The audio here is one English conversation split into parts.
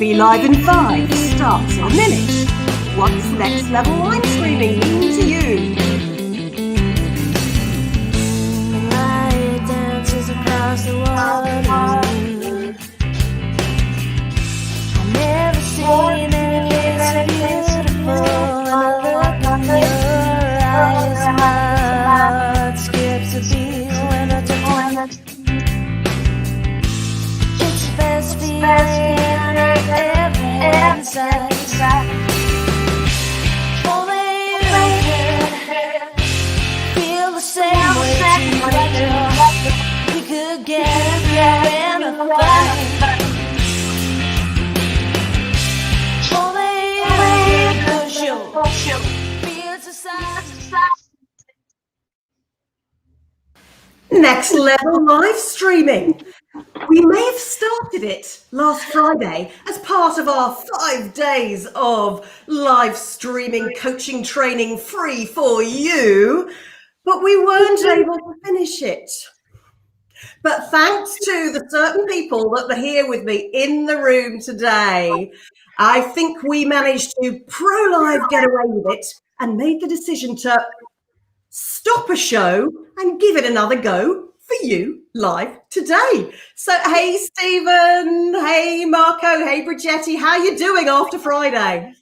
be live in 5, starts in a minute. What's next level live streaming mean to you? Light dances across the water. I've never seen anything so beautiful. When I look in your eyes, my heart skips a beat when I touch. It's the best feeling I've ever had inside. Only you can feel the same way too. We could get there in a fight. Only you can push your fears aside. Next level live streaming. We may have started it last Friday as part of our 5 days of live streaming coaching training free for you, but we weren't able to finish it. But thanks to the certain people that are here with me in the room today, I think we managed to pro-live get away with it and made the decision to stop a show and give it another go for you live today. So, hey, Stephen, hey, Marco, hey, Bridgetti, how you doing after Friday?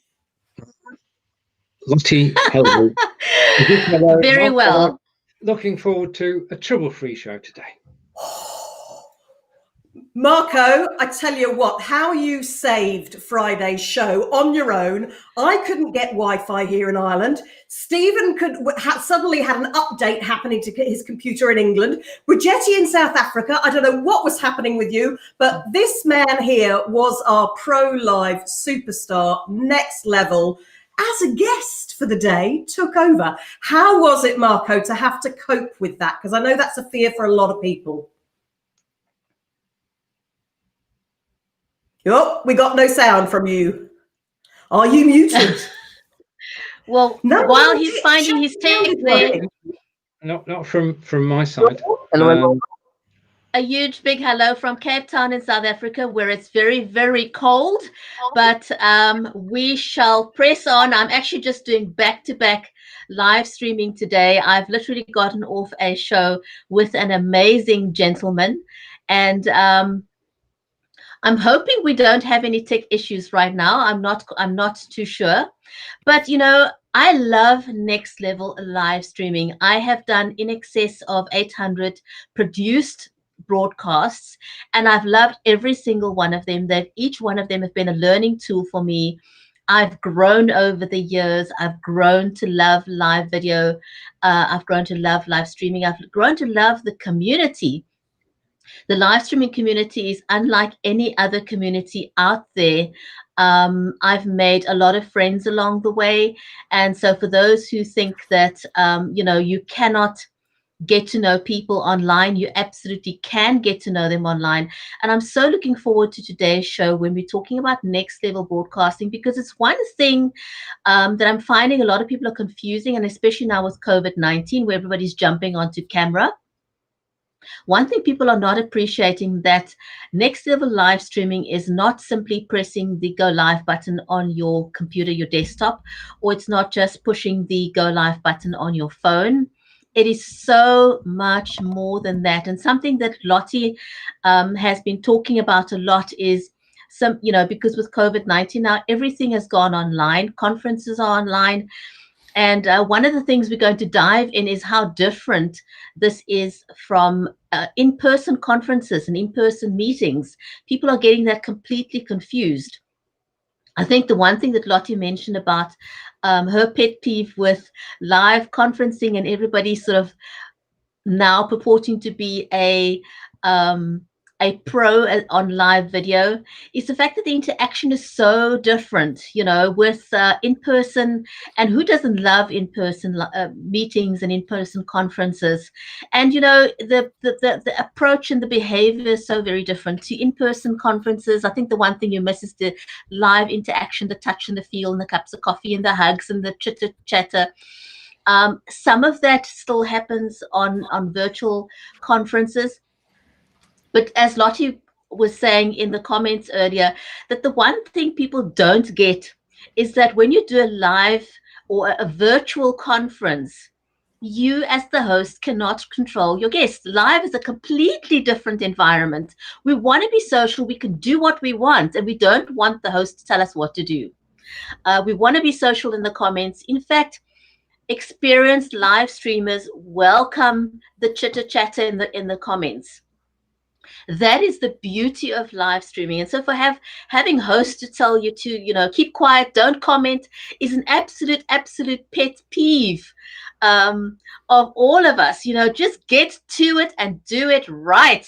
Lottie, hello. Very well. Looking forward to a trouble-free show today. Marco, I tell you what, how you saved Friday's show on your own. I couldn't get Wi-Fi here in Ireland. Stephen suddenly had an update happening to his computer in England. Bridgetti in South Africa, I don't know what was happening with you, but this man here was our pro-live superstar, next level, as a guest for the day, took over. How was it, Marco, to have to cope with that? Because I know that's a fear for a lot of people. Oh, we got no sound from you. Are you muted? Well, No, while he's finding his tape there, Not from my side. Hello. a huge big hello from Cape Town in South Africa, where it's very, very cold, but we shall press on. I'm actually just doing back-to-back live streaming today. I've literally gotten off a show with an amazing gentleman, and I'm hoping we don't have any tech issues right now. I'm not too sure, but you know, I love next level live streaming. I have done in excess of 800 produced broadcasts, and I've loved every single one of them. That each one of them have been a learning tool for me. I've grown over the years. I've grown to love live video. I've grown to love live streaming. I've grown to love the community. The live streaming community is unlike any other community out there. I've made a lot of friends along the way. And so for those who think that, you know, you cannot get to know people online, you absolutely can get to know them online. And I'm so looking forward to today's show when we're talking about next level broadcasting, because it's one thing that I'm finding a lot of people are confusing, and especially now with COVID-19, where everybody's jumping onto camera. One thing people are not appreciating, that next level live streaming is not simply pressing the go live button on your computer, your desktop, or it's not just pushing the go live button on your phone. It is so much more than that. And something that Lottie has been talking about a lot is you know, because with COVID-19 now, everything has gone online. Conferences are online. And one of the things we're going to dive in is how different this is from in-person conferences and in-person meetings. People are getting that completely confused. I think the one thing that Lottie mentioned about her pet peeve with live conferencing and everybody sort of now purporting to be a pro on live video is the fact that the interaction is so different, you know, with in-person. And who doesn't love in-person meetings and in-person conferences? And, you know, the approach and the behavior is so very different to in-person conferences. I think the one thing you miss is the live interaction, the touch and the feel and the cups of coffee and the hugs and the chitter. Some of that still happens on virtual conferences. But as Lottie was saying in the comments earlier that the one thing people don't get is that when you do a live or a virtual conference, you as the host cannot control your guests. Live is a completely different environment. We want to be social, we can do what we want, and we don't want the host to tell us what to do. We want to be social in the comments. In fact, experienced live streamers welcome the chitter chatter in the comments. That is the beauty of live streaming. And so for having hosts to tell you to, keep quiet, don't comment, is an absolute pet peeve of all of us. Just get to it and do it right.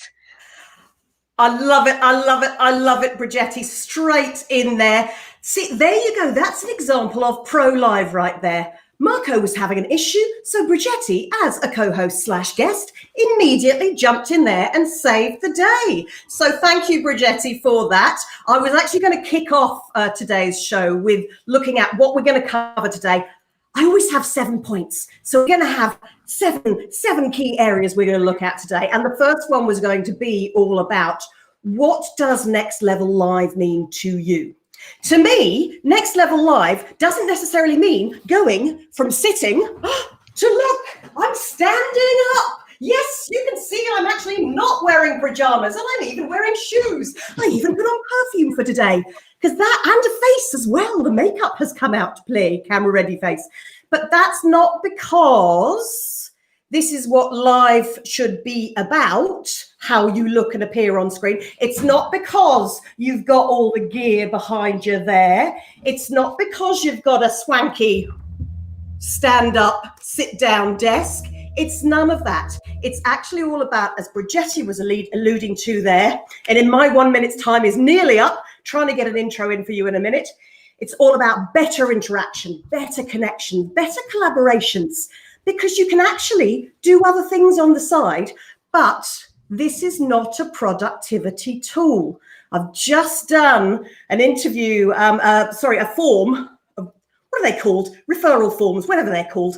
I love it. I love it. I love it, Bridgetti. Straight in there. See, there you go. That's an example of pro live right there. Marco was having an issue, so Bridgetti, as a co-host / guest, immediately jumped in there and saved the day. So thank you, Bridgetti, for that. I was actually going to kick off today's show with looking at what we're going to cover today. I always have 7 points. So we're going to have seven key areas we're going to look at today. And the first one was going to be all about what does Next Level Live mean to you? To me, Next Level Live doesn't necessarily mean going from sitting to look, I'm standing up. Yes, you can see I'm actually not wearing pajamas and I'm even wearing shoes. I even put on perfume for today because that, and a face as well. The makeup has come out to play, camera ready face. But that's not because this is what live should be about, how you look and appear on screen. It's not because you've got all the gear behind you there. It's not because you've got a swanky stand up, sit down desk. It's none of that. It's actually all about, as Bridgetti was alluding to there, and in my 1 minute's time is nearly up, trying to get an intro in for you in a minute. It's all about better interaction, better connection, better collaborations, because you can actually do other things on the side, but this is not a productivity tool. I've just done an interview, a form, what are they called? Referral forms, whatever they're called,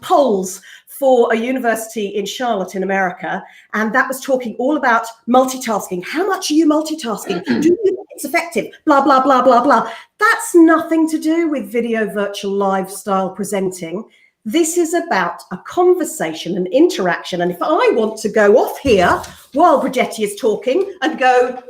polls for a university in Charlotte in America. And that was talking all about multitasking. How much are you multitasking? Do you think it's effective? Blah, blah, blah, blah, blah. That's nothing to do with video virtual lifestyle presenting. This is about a conversation and interaction. And if I want to go off here while Bridgetti is talking and go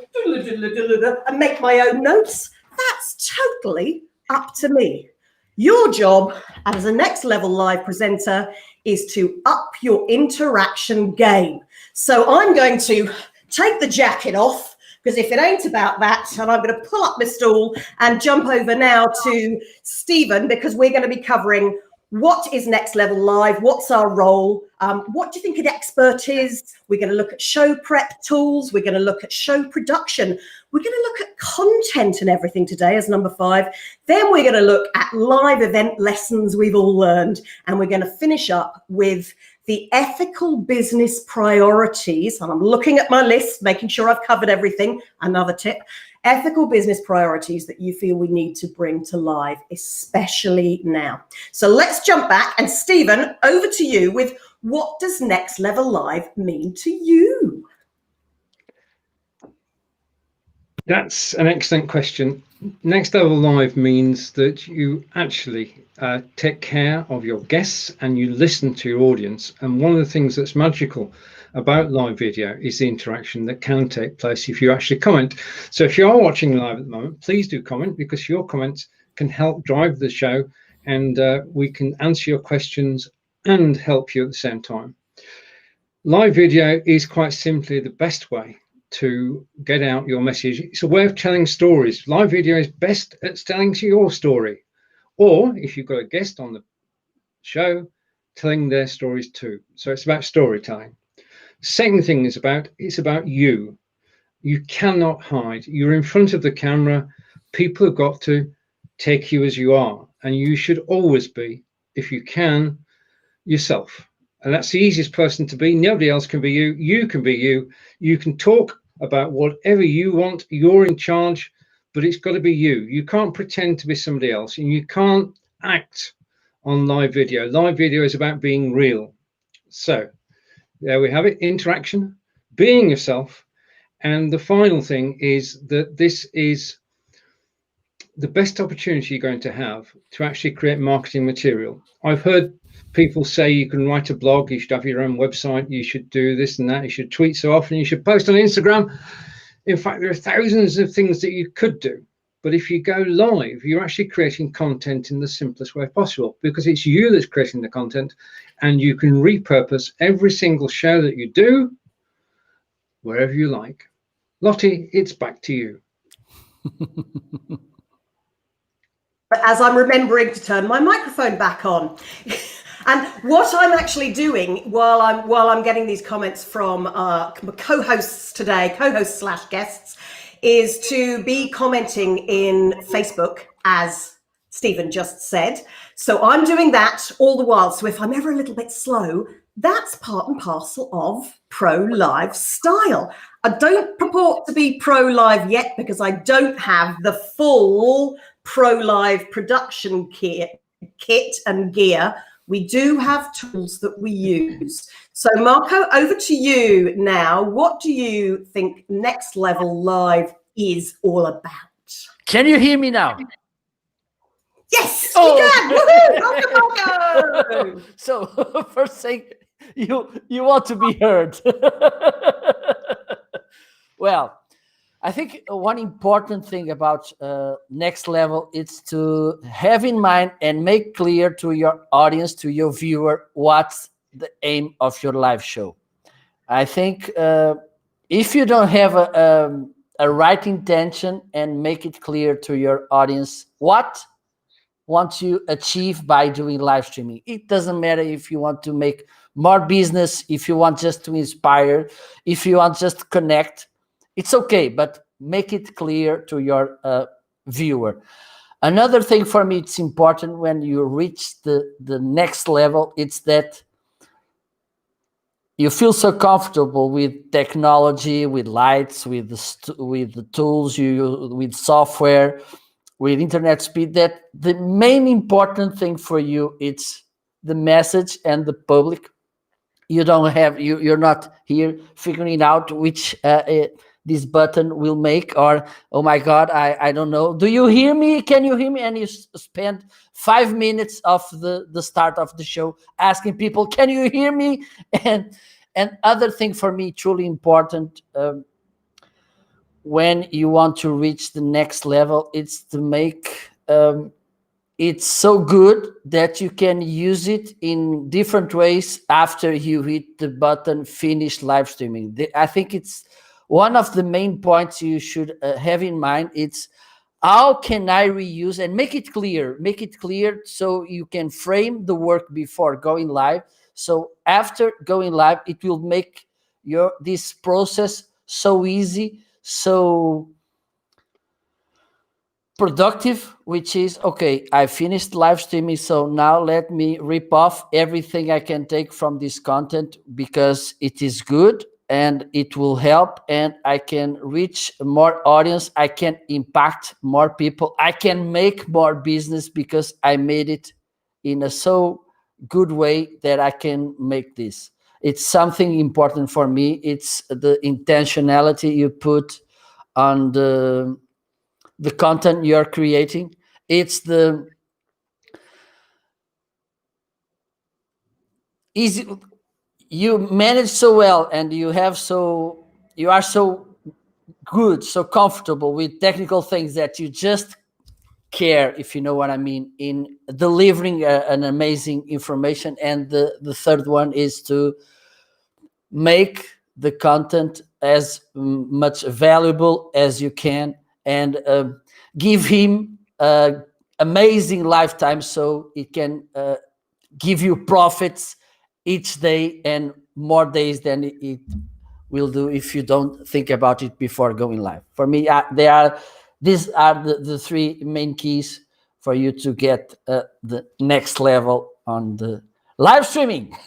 and make my own notes, that's totally up to me. Your job as a Next Level Live presenter is to up your interaction game. So I'm going to take the jacket off, because if it ain't about that, and I'm going to pull up my stool and jump over now to Stephen, because we're going to be covering what is Next Level Live, what's our role, what do you think an expert is? We're going to look at show prep tools, we're going to look at show production, we're going to look at content and everything today as number 5. Then we're going to look at live event lessons we've all learned, and we're going to finish up with the ethical business priorities. And I'm looking at my list, making sure I've covered everything. Another tip. Ethical business priorities that you feel we need to bring to live, especially now. So let's jump back, and Stephen, over to you with what does Next Level Live mean to you? That's an excellent question. Next Level Live means that you actually take care of your guests and you listen to your audience. And one of the things that's magical about live video is the interaction that can take place if you actually comment. So if you are watching live at the moment, please do comment, because your comments can help drive the show, and we can answer your questions and help you at the same time. Live video is quite simply the best way to get out your message. It's a way of telling stories. Live video is best at telling your story, or if you've got a guest on the show, telling their stories too. So it's about storytelling. Second thing is it's about you. You cannot hide. You're in front of the camera. People have got to take you as you are, and you should always be, if you can, yourself. And that's the easiest person to be. Nobody else can be you. You can be you. You can talk about whatever you want. You're in charge, but it's got to be you. You can't pretend to be somebody else, and you can't act on live video. Live video is about being real. So there we have it. Interaction, being yourself, And the final thing is that this is the best opportunity you're going to have to actually create marketing material. I've heard people say you can write a blog, you should have your own website, you should do this and that, you should tweet so often, you should post on Instagram. In fact, there are thousands of things that you could do. But if you go live, you're actually creating content in the simplest way possible, because it's you that's creating the content, and you can repurpose every single show that you do wherever you like. Lottie, it's back to you. But as I'm remembering to turn my microphone back on. And what I'm actually doing while I'm getting these comments from co-hosts today, co-hosts/guests, is to be commenting in Facebook, as Stephen just said. So I'm doing that all the while. So if I'm ever a little bit slow, that's part and parcel of pro-live style. I don't purport to be pro-live yet because I don't have the full pro-live production kit and gear. We do have tools that we use. So Marco, over to you now. What do you think Next Level Live is all about? Can you hear me now? Yes, we can. Woohoo! Welcome, Marco. So first thing, you want to be heard. Well, I think one important thing about Next Level is to have in mind and make clear to your audience, to your viewer, what's the aim of your live show. I think if you don't have a right intention and make it clear to your audience what want you achieve by doing live streaming, it doesn't matter if you want to make more business, if you want just to inspire, if you want just to connect. It's okay, but make it clear to your viewer. Another thing for me, it's important when you reach the next level, it's that you feel so comfortable with technology, with lights, with the tools, with software, with internet speed, that the main important thing for you, it's the message and the public. You don't have, you're not here figuring out which this button will make, or oh my god, I don't know, do you hear me, can you hear me, and you spend 5 minutes of the start of the show asking people, can you hear me? And other thing for me truly important, when you want to reach the next level, it's to make it's so good that you can use it in different ways after you hit the button finish live streaming. I think it's one of the main points you should have in mind. It's how can I reuse and make it clear so you can frame the work before going live. So after going live, it will make this process so easy, so productive, which is, okay, I finished live streaming, so now let me rip off everything I can take from this content because it is good and it will help, and I can reach more audience, I can impact more people, I can make more business because I made it in a so good way that I can make this. It's something important for me. It's the intentionality you put on the content you're creating. It's the easy, you manage so well, and you are so good, so comfortable with technical things that you just care, if you know what I mean, in delivering an amazing information. And the third one is to make the content as much valuable as you can, and give him amazing lifetime so it can give you profits each day and more days than it will do if you don't think about it before going live. For me, these are the three main keys for you to get the next level on the live streaming.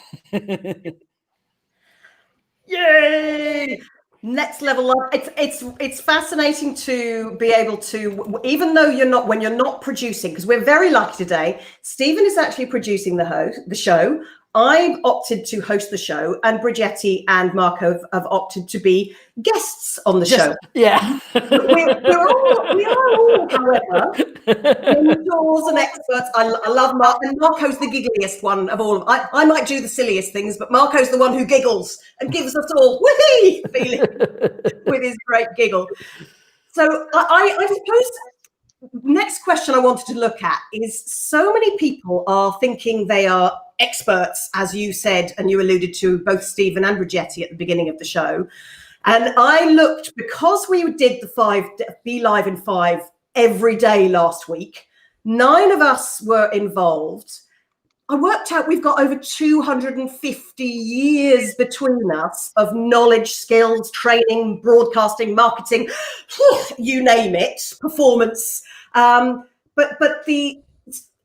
Yay! Next level up. It's fascinating to be able to, even though when you're not producing, because we're very lucky today. Stephen is actually producing the show. I've opted to host the show, and Bridgetti and Marco have opted to be guests on the show. Yeah. We are all, however, mentors and experts. I love Mark, and Marco's the giggliest one of all. I might do the silliest things, but Marco's the one who giggles and gives us all whee feeling with his great giggle. So I suppose next question I wanted to look at is, so many people are thinking they are experts, as you said, and you alluded to both Stephen and Bridgetti at the beginning of the show. And I looked, because we did the Be Live in 5 every day last week, 9 of us were involved. I worked out we've got over 250 years between us of knowledge, skills, training, broadcasting, marketing, you name it, performance. But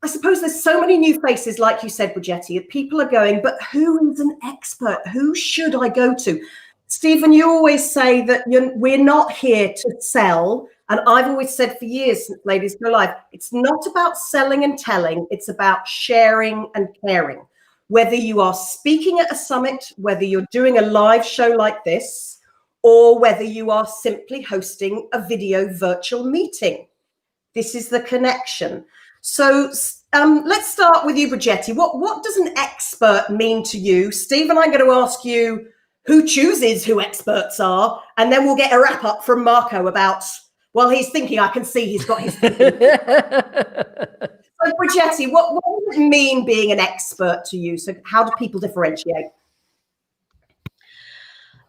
I suppose there's so many new faces, like you said, Bridgetti, that people are going, but who is an expert? Who should I go to? Stephen, you always say that we're not here to sell. And I've always said for years, since Ladies Go Live, it's not about selling and telling. It's about sharing and caring. Whether you are speaking at a summit, whether you're doing a live show like this, or whether you are simply hosting a video virtual meeting. This is the connection. So let's start with you, Bridgetti. What does an expert mean to you? Stephen, I'm going to ask you who chooses who experts are, and then we'll get a wrap up from Marco about, well, he's thinking, I can see he's got his thinking. So Bridgetti, what does it mean being an expert to you? So how do people differentiate?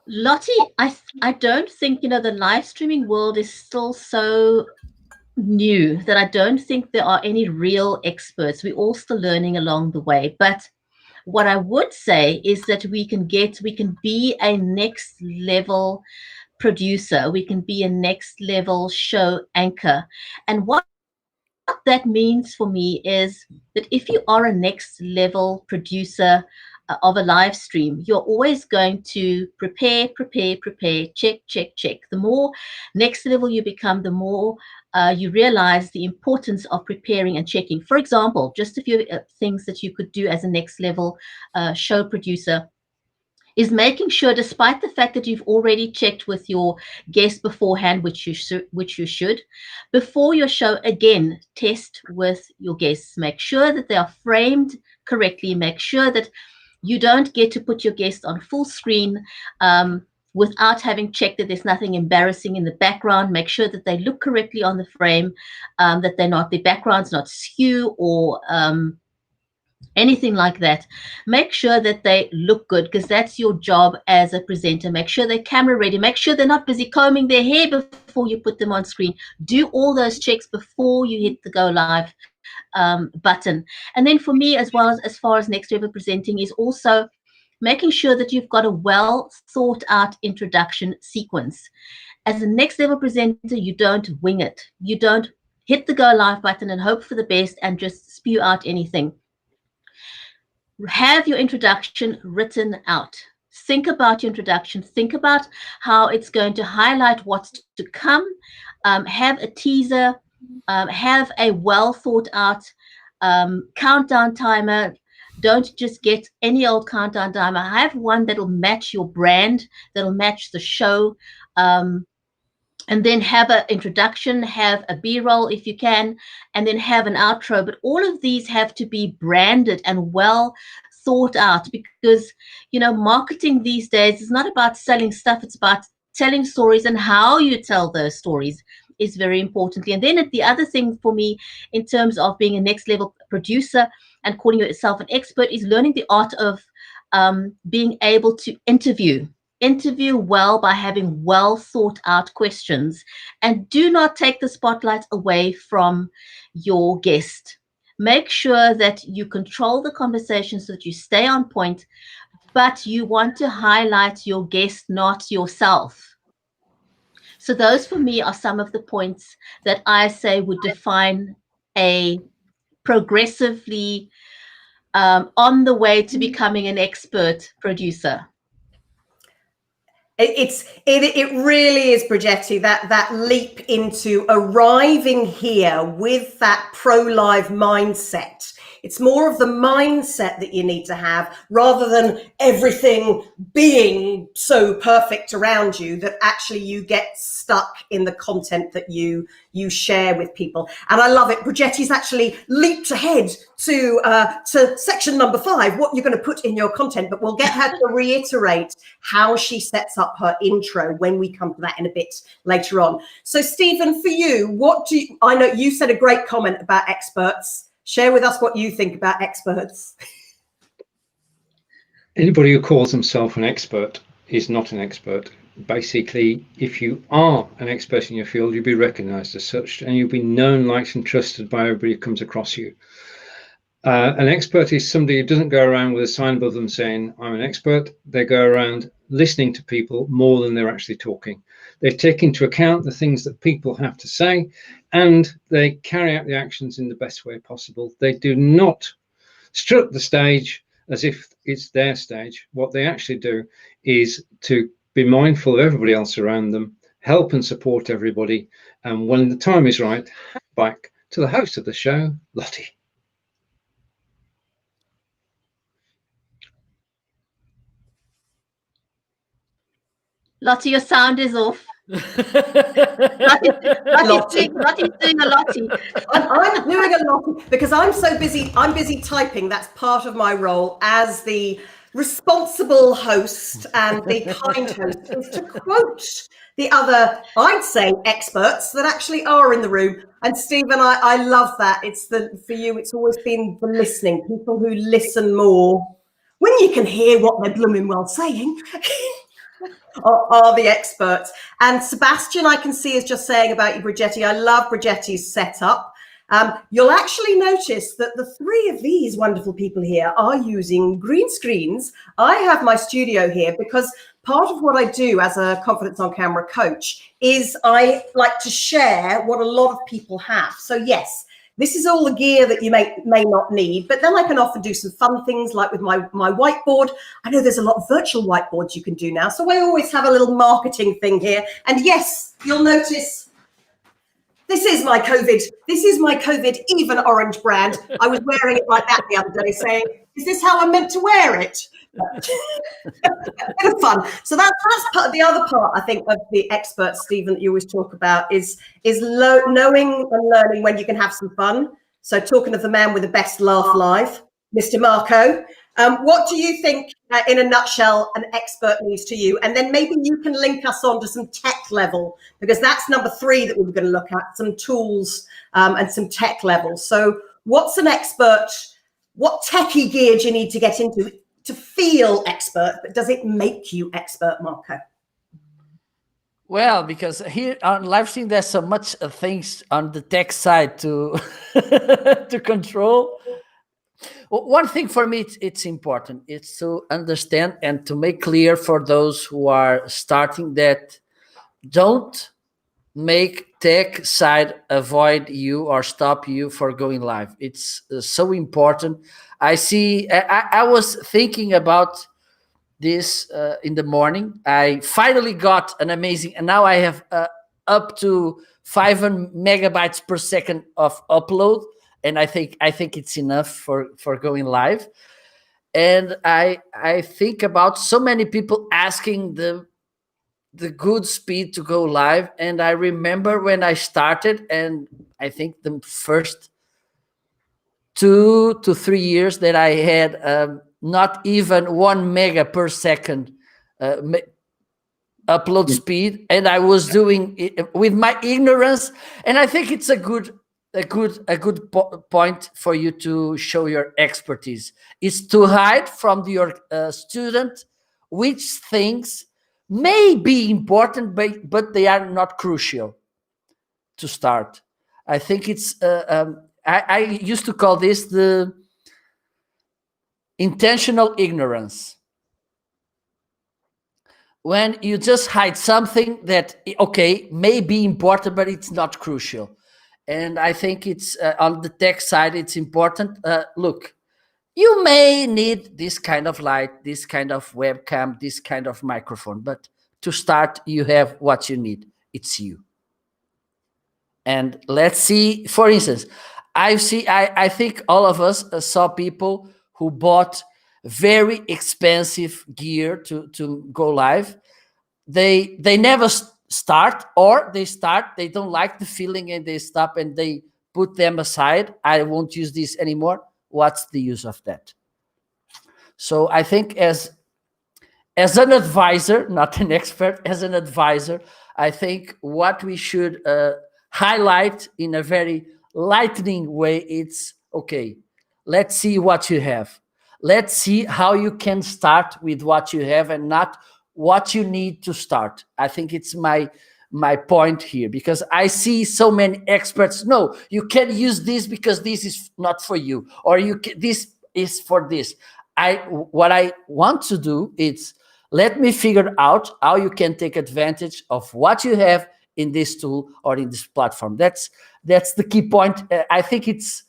Lottie, I don't think, the live streaming world is still so new that I don't think there are any real experts. We're all still learning along the way. But what I would say is that we can be a next level producer. We can be a next level show anchor. And what that means for me is that if you are a next level producer of a live stream, you're always going to prepare, check. The more next level you become, the more you realize the importance of preparing and checking. For example, just a few things that you could do as a next level show producer is making sure, despite the fact that you've already checked with your guest beforehand, which you should, before your show, again, test with your guests. Make sure that they are framed correctly. Make sure that you don't get to put your guest on full screen without having checked that there's nothing embarrassing in the background. Make sure that they look correctly on the frame, that their background's not skew or anything like that. Make sure that they look good, because that's your job as a presenter. Make sure they're camera ready. Make sure they're not busy combing their hair before you put them on screen. Do all those checks before you hit the go live button. And then for me, as well, as far as next level presenting, is also making sure that you've got a well thought out introduction sequence. As a next level presenter, you don't wing it. You don't hit the go live button and hope for the best and just spew out anything. Have your introduction written out. Think about your introduction. Think about how it's going to highlight what's to come. Have a teaser. Have a well thought out countdown timer. Don't just get any old countdown timer. Have one that'll match your brand, that'll match the show. And then have an introduction, have a B-roll if you can, and then have an outro. But all of these have to be branded and well thought out, because, marketing these days is not about selling stuff. It's about telling stories, and how you tell those stories is very importantly. And then the other thing for me in terms of being a next level producer and calling yourself an expert is learning the art of being able to interview well by having well thought out questions, and do not take the spotlight away from your guest. Make sure that you control the conversation so that you stay on point, but you want to highlight your guest, not yourself. So those for me are some of the points that I say would define a progressively on the way to becoming an expert producer. It really is, Bridgetti, that leap into arriving here with that pro-live mindset. It's more of the mindset that you need to have rather than everything being so perfect around you that actually you get stuck in the content that you share with people. And I love it. Bridgetti's actually leaped ahead to section number 5, what you're going to put in your content, but we'll get her to reiterate how she sets up her intro when we come to that in a bit later on. So Stephen, for you, I know you said a great comment about experts. Share with us what you think about experts. Anybody who calls themselves an expert is not an expert. Basically, if you are an expert in your field, you'll be recognized as such, and you'll be known, liked, and trusted by everybody who comes across you. An expert is somebody who doesn't go around with a sign above them saying, I'm an expert. They go around listening to people more than they're actually talking. They take into account the things that people have to say, and they carry out the actions in the best way possible. They do not strut the stage as if it's their stage. What they actually do is to be mindful of everybody else around them, help and support everybody, and when the time is right, hand back to the host of the show, Lottie. Lottie, your sound is off. Lottie's doing a Lottie. I'm doing a Lottie because I'm so busy. I'm busy typing. That's part of my role as the responsible host and the kind host is to quote the other, I'd say, experts that actually are in the room. And Stephen, I love that. For you, it's always been the listening, people who listen more when you can hear what they're blooming well saying. Are the experts. And Sebastian, I can see, is just saying about you, Bridgetti. I love Bridgetti's setup. You'll actually notice that the 3 of these wonderful people here are using green screens. I have my studio here because part of what I do as a confidence on camera coach is I like to share what a lot of people have. So yes, this is all the gear that you may not need, but then I can often do some fun things like with my whiteboard. I know there's a lot of virtual whiteboards you can do now. So I always have a little marketing thing here. And yes, you'll notice this is my COVID even orange brand. I was wearing it like that the other day saying, is this how I'm meant to wear it? Bit of fun. So that's part. The other part, I think, of the expert, Stephen, that you always talk about is knowing and learning when you can have some fun. So talking of the man with the best laugh live, Mr. Marco, what do you think, in a nutshell, an expert means to you? And then maybe you can link us on to some tech level, because that's number 3 that we're going to look at, some tools and some tech level. So what's an expert? What techie gear do you need to get into to feel expert, but does it make you expert, Marco? Well, because here on live stream, there's so much things on the tech side to to control. One thing for me, it's important. It's to understand and to make clear for those who are starting that don't make tech side avoid you or stop you for going live. It's so important. I was thinking about this in the morning. I finally got an amazing, and now I have up to 5 megabytes per second of upload, and I think it's enough for going live. And I think about so many people asking the good speed to go live, and I remember when I started, and I think the first 2 to 3 years that I had not even 1 mega per second upload speed, and I was doing it with my ignorance. And I think it's a good point for you to show your expertise is to hide from your student which things may be important, but they are not crucial to start. I think it's I used to call this the intentional ignorance. When you just hide something that, okay, may be important, but it's not crucial. And I think it's on the tech side, it's important. Look, you may need this kind of light, this kind of webcam, this kind of microphone, but to start, you have what you need. It's you. And let's see, for instance, I think all of us saw people who bought very expensive gear to go live. They never start, or they start, they don't like the feeling and they stop and they put them aside. I won't use this anymore. What's the use of that? So I think as an advisor, not an expert, as an advisor, I think what we should highlight in a very lightning way, it's okay, let's see what you have. Let's see how you can start with what you have and not what you need to start. I think it's my point here, because I see so many experts. No, you can't use this because this is not for you, or this is for this. What I want to do is, let me figure out how you can take advantage of what you have in this tool or in this platform. That's the key point. I think it's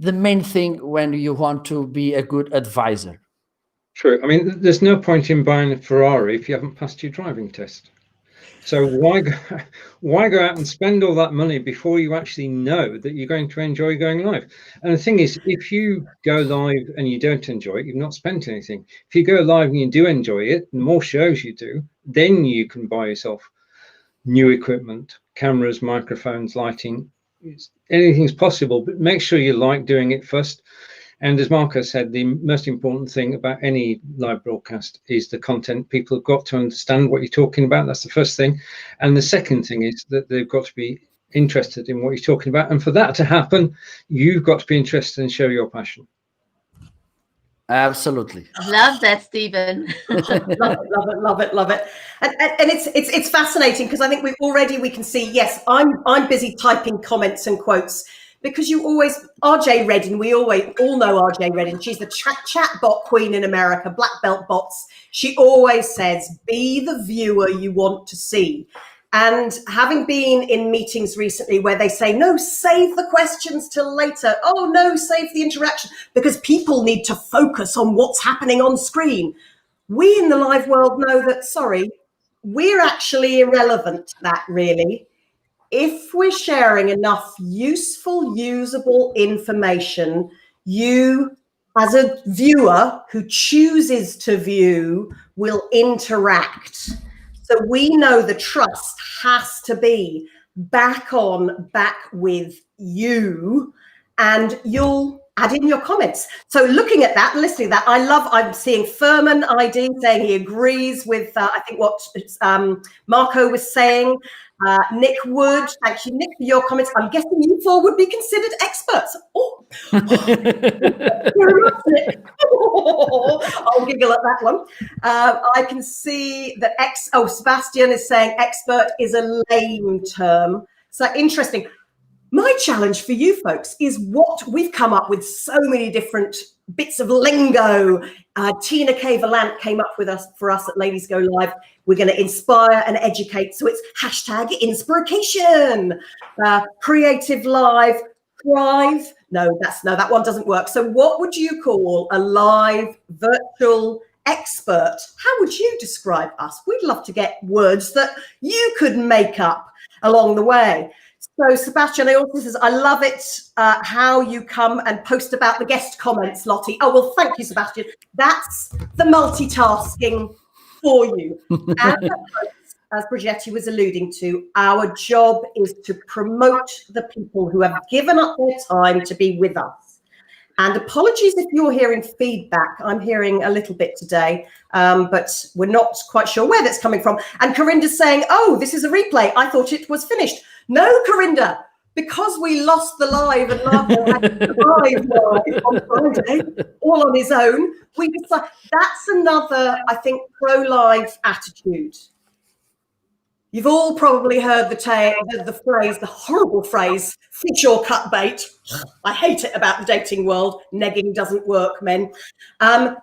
the main thing when you want to be a good advisor. True. I mean, there's no point in buying a Ferrari if you haven't passed your driving test. So why go out and spend all that money before you actually know that you're going to enjoy going live? And the thing is, if you go live and you don't enjoy it, you've not spent anything. If you go live and you do enjoy it, the more shows you do, then you can buy yourself new equipment, cameras, microphones, lighting. Anything's possible, but make sure you like doing it first. And as Marco said, the most important thing about any live broadcast is the content. People have got to understand what you're talking about. That's the first thing. And the second thing is that they've got to be interested in what you're talking about. And for that to happen, you've got to be interested and show your passion. Absolutely. Love that, Stephen. love it. And it's fascinating, because I think we can see, yes, I'm busy typing comments and quotes, because you always, RJ Reddin, we all know RJ Reddin. She's the chat bot queen in America, black belt bots. She always says, be the viewer you want to see. And having been in meetings recently where they say, no, save the questions till later. Oh, no, save the interaction, because people need to focus on what's happening on screen. We in the live world know that, sorry, we're actually irrelevant to that, really. If we're sharing enough useful, usable information, you, as a viewer who chooses to view, will interact. So we know the trust has to be back with you, and you'll add in your comments. So looking at that, listening to that, I'm seeing Furman ID saying he agrees with, I think what Marco was saying. Nick Wood, thank you, Nick, for your comments. I'm guessing you four would be considered experts. Oh, I'll giggle at that one. I can see that Sebastian is saying expert is a lame term. So interesting. My challenge for you folks is what we've come up with, so many different bits of lingo. Tina K. Valant came up with for us at Ladies Go Live. We're going to inspire and educate. So it's hashtag inspiration, creative live, thrive. No, that one doesn't work. So what would you call a live virtual expert? How would you describe us? We'd love to get words that you could make up along the way. So Sebastian, I also says, I love it how you come and post about the guest comments, Lottie. Oh, well, thank you, Sebastian. That's the multitasking for you. And as Bridgetti was alluding to, our job is to promote the people who have given up their time to be with us. And apologies if you're hearing feedback. I'm hearing a little bit today, but we're not quite sure where that's coming from. And Corinda's saying, oh, this is a replay. I thought it was finished. No, Corinda, because we lost the live and Marco had to live on Friday, all on his own, we decided that's another, I think, pro-live attitude. You've all probably heard the phrase, the horrible phrase, fish or cut bait. I hate it about the dating world. Negging doesn't work, men.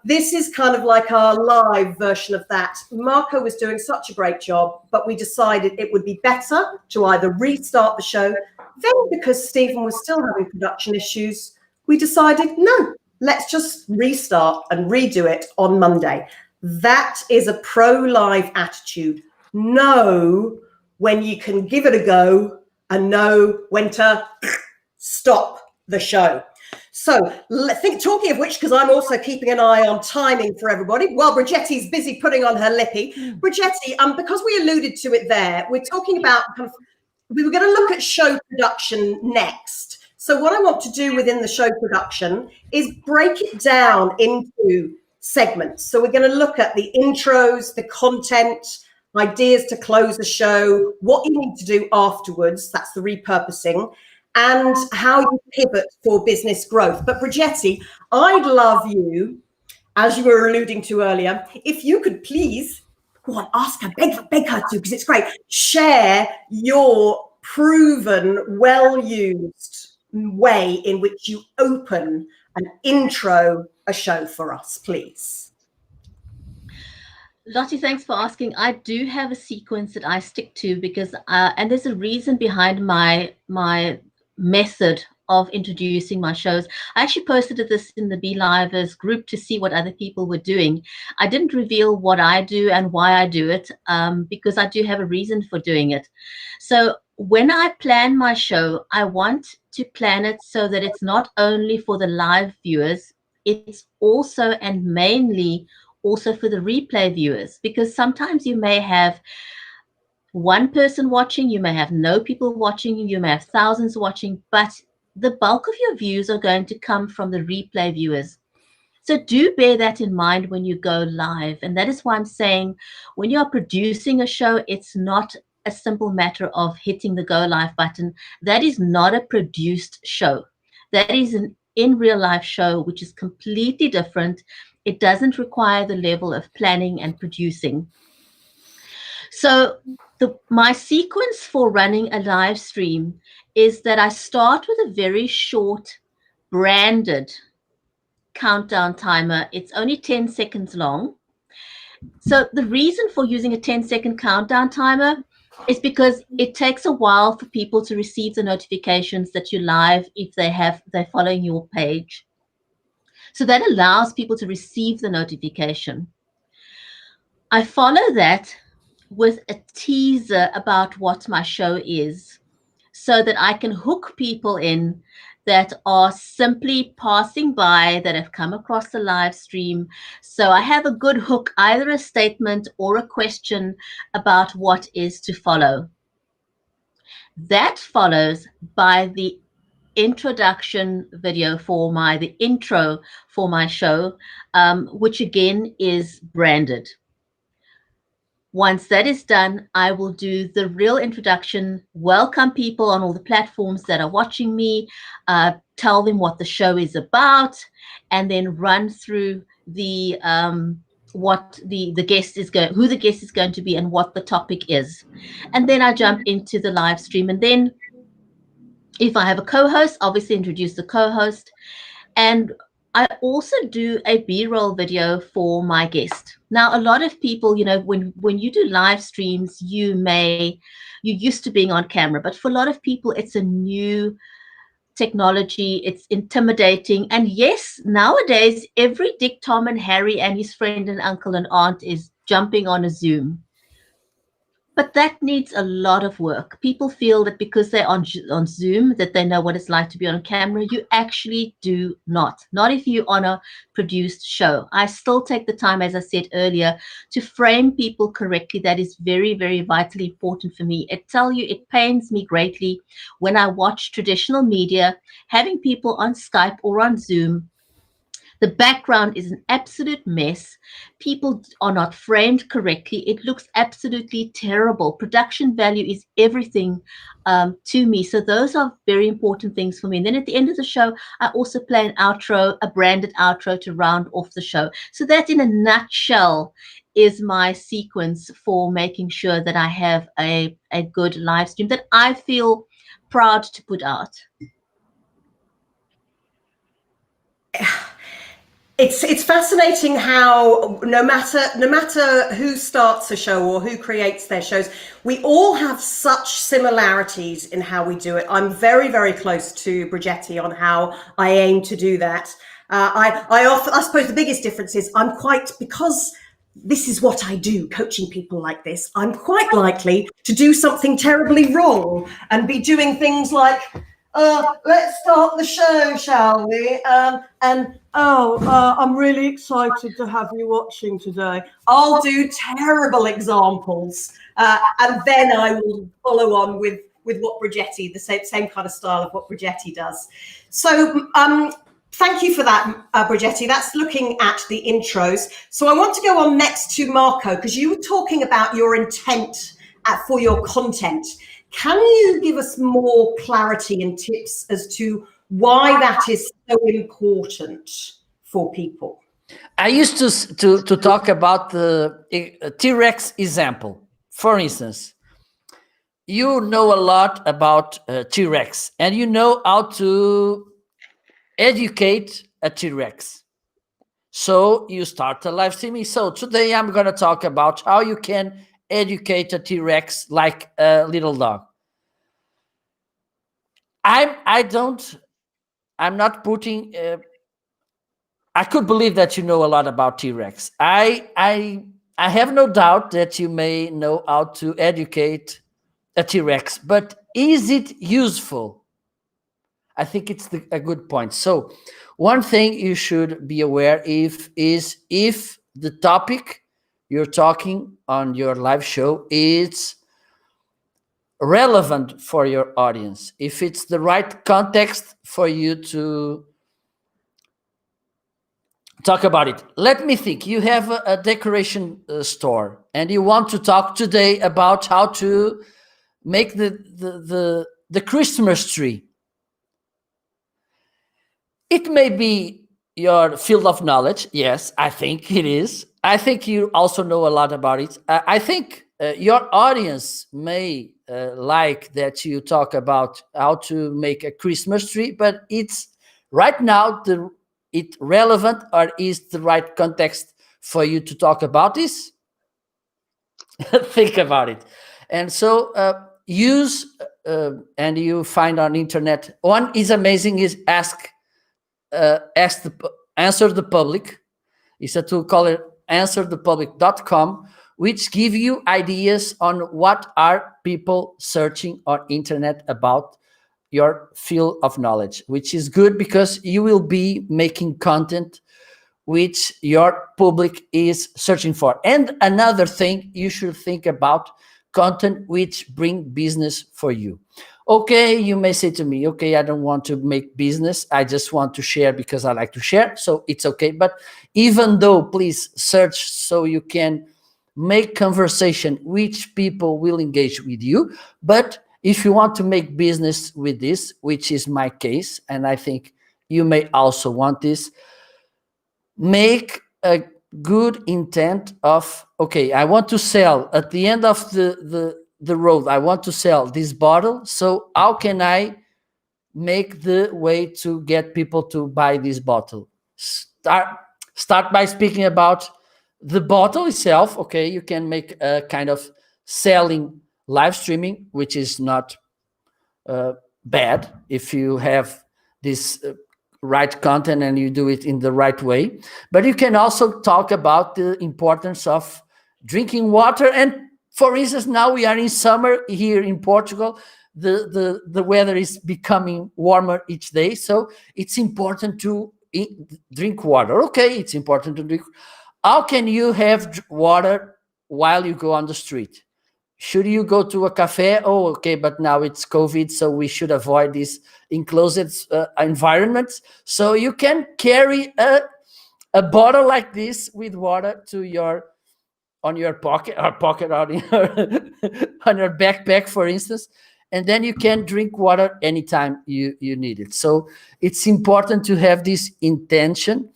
This is kind of like our live version of that. Marco was doing such a great job, but we decided it would be better to either restart the show. Then, because Stephen was still having production issues, we decided, no, let's just restart and redo it on Monday. That is a pro-live attitude. Know when you can give it a go and know when to stop the show. So talking of which, because I'm also keeping an eye on timing for everybody while Bridgetti's busy putting on her lippy. Bridgetti, because we alluded to it there, we're talking about we were going to look at show production next. So what I want to do within the show production is break it down into segments. So we're going to look at the intros, the content, ideas to close the show, what you need to do afterwards, that's the repurposing, and how you pivot for business growth. But Bridgetti, I'd love you, as you were alluding to earlier, if you could please go on, ask her, beg her to, because it's great, share your proven, well-used way in which you open an intro a show for us, please. Lottie, thanks for asking. I do have a sequence that I stick to because, and there's a reason behind my method of introducing my shows. I actually posted this in the Be Livers group to see what other people were doing. I didn't reveal what I do and why I do it because I do have a reason for doing it. So when I plan my show, I want to plan it so that it's not only for the live viewers, it's also and mainly also for the replay viewers, because sometimes you may have one person watching, you may have no people watching, you may have thousands watching, but the bulk of your views are going to come from the replay viewers. So do bear that in mind when you go live. And that is why I'm saying when you're producing a show, it's not a simple matter of hitting the go live button. That is not a produced show. That is an in real life show, which is completely different. It doesn't require the level of planning and producing. So my sequence for running a live stream is that I start with a very short branded countdown timer. It's only 10 seconds long. So the reason for using a 10-second countdown timer is because it takes a while for people to receive the notifications that you're live if they're following your page. So that allows people to receive the notification. I follow that with a teaser about what my show is so that I can hook people in that are simply passing by, that have come across the live stream. So I have a good hook, either a statement or a question about what is to follow. That follows by the introduction video for the intro for my show, which again is branded. Once that is done, I will do the real introduction, welcome people on all the platforms that are watching me, tell them what the show is about, and then run through the what the guest is going, who the guest is going to be, and what the topic is. And then I jump into the live stream. And then if I have a co-host, obviously introduce the co-host. And I also do a B-roll video for my guest. Now, a lot of people, you know, when you do live streams, you're used to being on camera, but for a lot of people, it's a new technology. It's intimidating. And yes, nowadays, every Dick, Tom, and Harry and his friend and uncle and aunt is jumping on a Zoom. But that needs a lot of work. People feel that because they're on Zoom, that they know what it's like to be on camera. You actually do not. Not if you're on a produced show. I still take the time, as I said earlier, to frame people correctly. That is very, very vitally important for me. It pains me greatly when I watch traditional media, having people on Skype or on Zoom. The background is an absolute mess. People are not framed correctly. It looks absolutely terrible. Production value is everything to me. So those are very important things for me. And then at the end of the show, I also play an outro, a branded outro to round off the show. So that in a nutshell is my sequence for making sure that I have a good live stream that I feel proud to put out. It's fascinating how no matter who starts a show or who creates their shows, we all have such similarities in how we do it. I'm very, very close to Bridgetti on how I aim to do that. I suppose the biggest difference is because this is what I do, coaching people like this, I'm quite likely to do something terribly wrong and be doing things like, let's start the show, shall we? I'm really excited to have you watching today. I'll do terrible examples, and then I will follow on with what Bridgetti, the same kind of style of what Bridgetti does. So thank you for that, Bridgetti. That's looking at the intros. So I want to go on next to Marco, because you were talking about your intent for your content. Can you give us more clarity and tips as to why that is so important for people? I used to talk about the T-Rex example. For instance, you know a lot about T-Rex, and you know how to educate a T-Rex. So you start a live streaming. So today I'm going to talk about how you can educate a T-Rex like a little dog. I'm not putting. I could believe that you know a lot about T-Rex. I have no doubt that you may know how to educate a T-Rex, but is it useful? I think it's a good point. So one thing you should be aware is if the topic you're talking on your live show is relevant for your audience, if it's the right context for you to talk about it. Let me think. You have a decoration store and you want to talk today about how to make the Christmas tree. It may be your field of knowledge. Yes, I think it is. I think you also know a lot about it. I think your audience may like that you talk about how to make a Christmas tree, but it's right now it relevant, or is the right context for you to talk about this? Think about it. And so use, and you find on internet, one is amazing, is answer the public. It's a tool called answerthepublic.com, which give you ideas on what are people searching on internet about your field of knowledge, which is good because you will be making content which your public is searching for. And another thing, you should think about content which bring business for you. Okay, you may say to me, okay, I don't want to make business. I just want to share because I like to share. So it's okay. But even though, please search so you can make conversation which people will engage with you. But if you want to make business with this, which is my case, and I think you may also want this, make a good intent of, okay, I want to sell at the end of the road, I want to sell this bottle. So how can I make the way to get people to buy this bottle? Start by speaking about the bottle itself. Okay, you can make a kind of selling live streaming, which is not bad if you have this right content and you do it in the right way. But you can also talk about the importance of drinking water. And for instance, now we are in summer here in Portugal. The weather is becoming warmer each day, so it's important to drink water. Okay, it's important to drink. How can you have water while you go on the street? Should you go to a cafe? Oh, okay, but now it's COVID, so we should avoid these enclosed environments. So you can carry a bottle like this with water on your pocket, or pocket on your backpack, for instance, and then you can drink water anytime you need it. So it's important to have this intention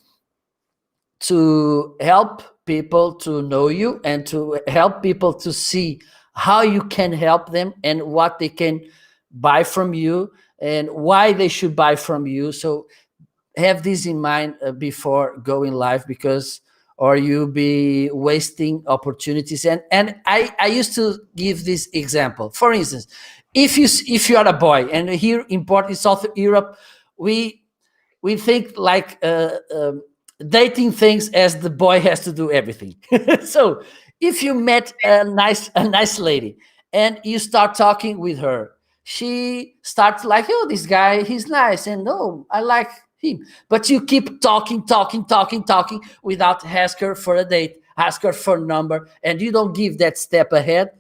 to help people to know you and to help people to see how you can help them and what they can buy from you and why they should buy from you. So have this in mind before going live, because or you'll be wasting opportunities. And I used to give this example. For instance, if you are a boy, and here in South Europe, we think like dating things as the boy has to do everything. So if you met a nice lady and you start talking with her, she starts like, oh, this guy, he's nice, and oh, I like him. But you keep talking without ask her for a date, ask her for a number, and you don't give that step ahead.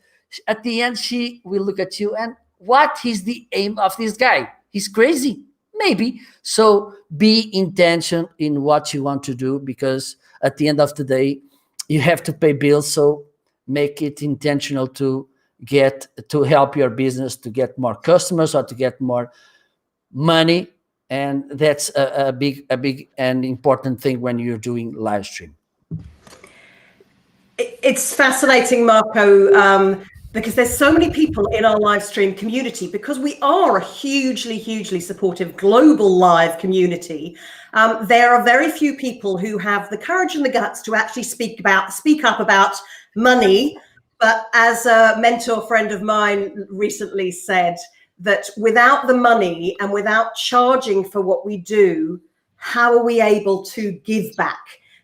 At the end, she will look at you and what is the aim of this guy? He's crazy. Maybe. So be intention in what you want to do, because at the end of the day, you have to pay bills. So make it intentional to help your business to get more customers or to get more money. And that's a big and important thing when you're doing live stream. It's fascinating, Marco, because there's so many people in our live stream community, because we are a hugely supportive global live community. There are very few people who have the courage and the guts to actually speak up about money. But as a mentor friend of mine recently said, that without the money and without charging for what we do, how are we able to give back?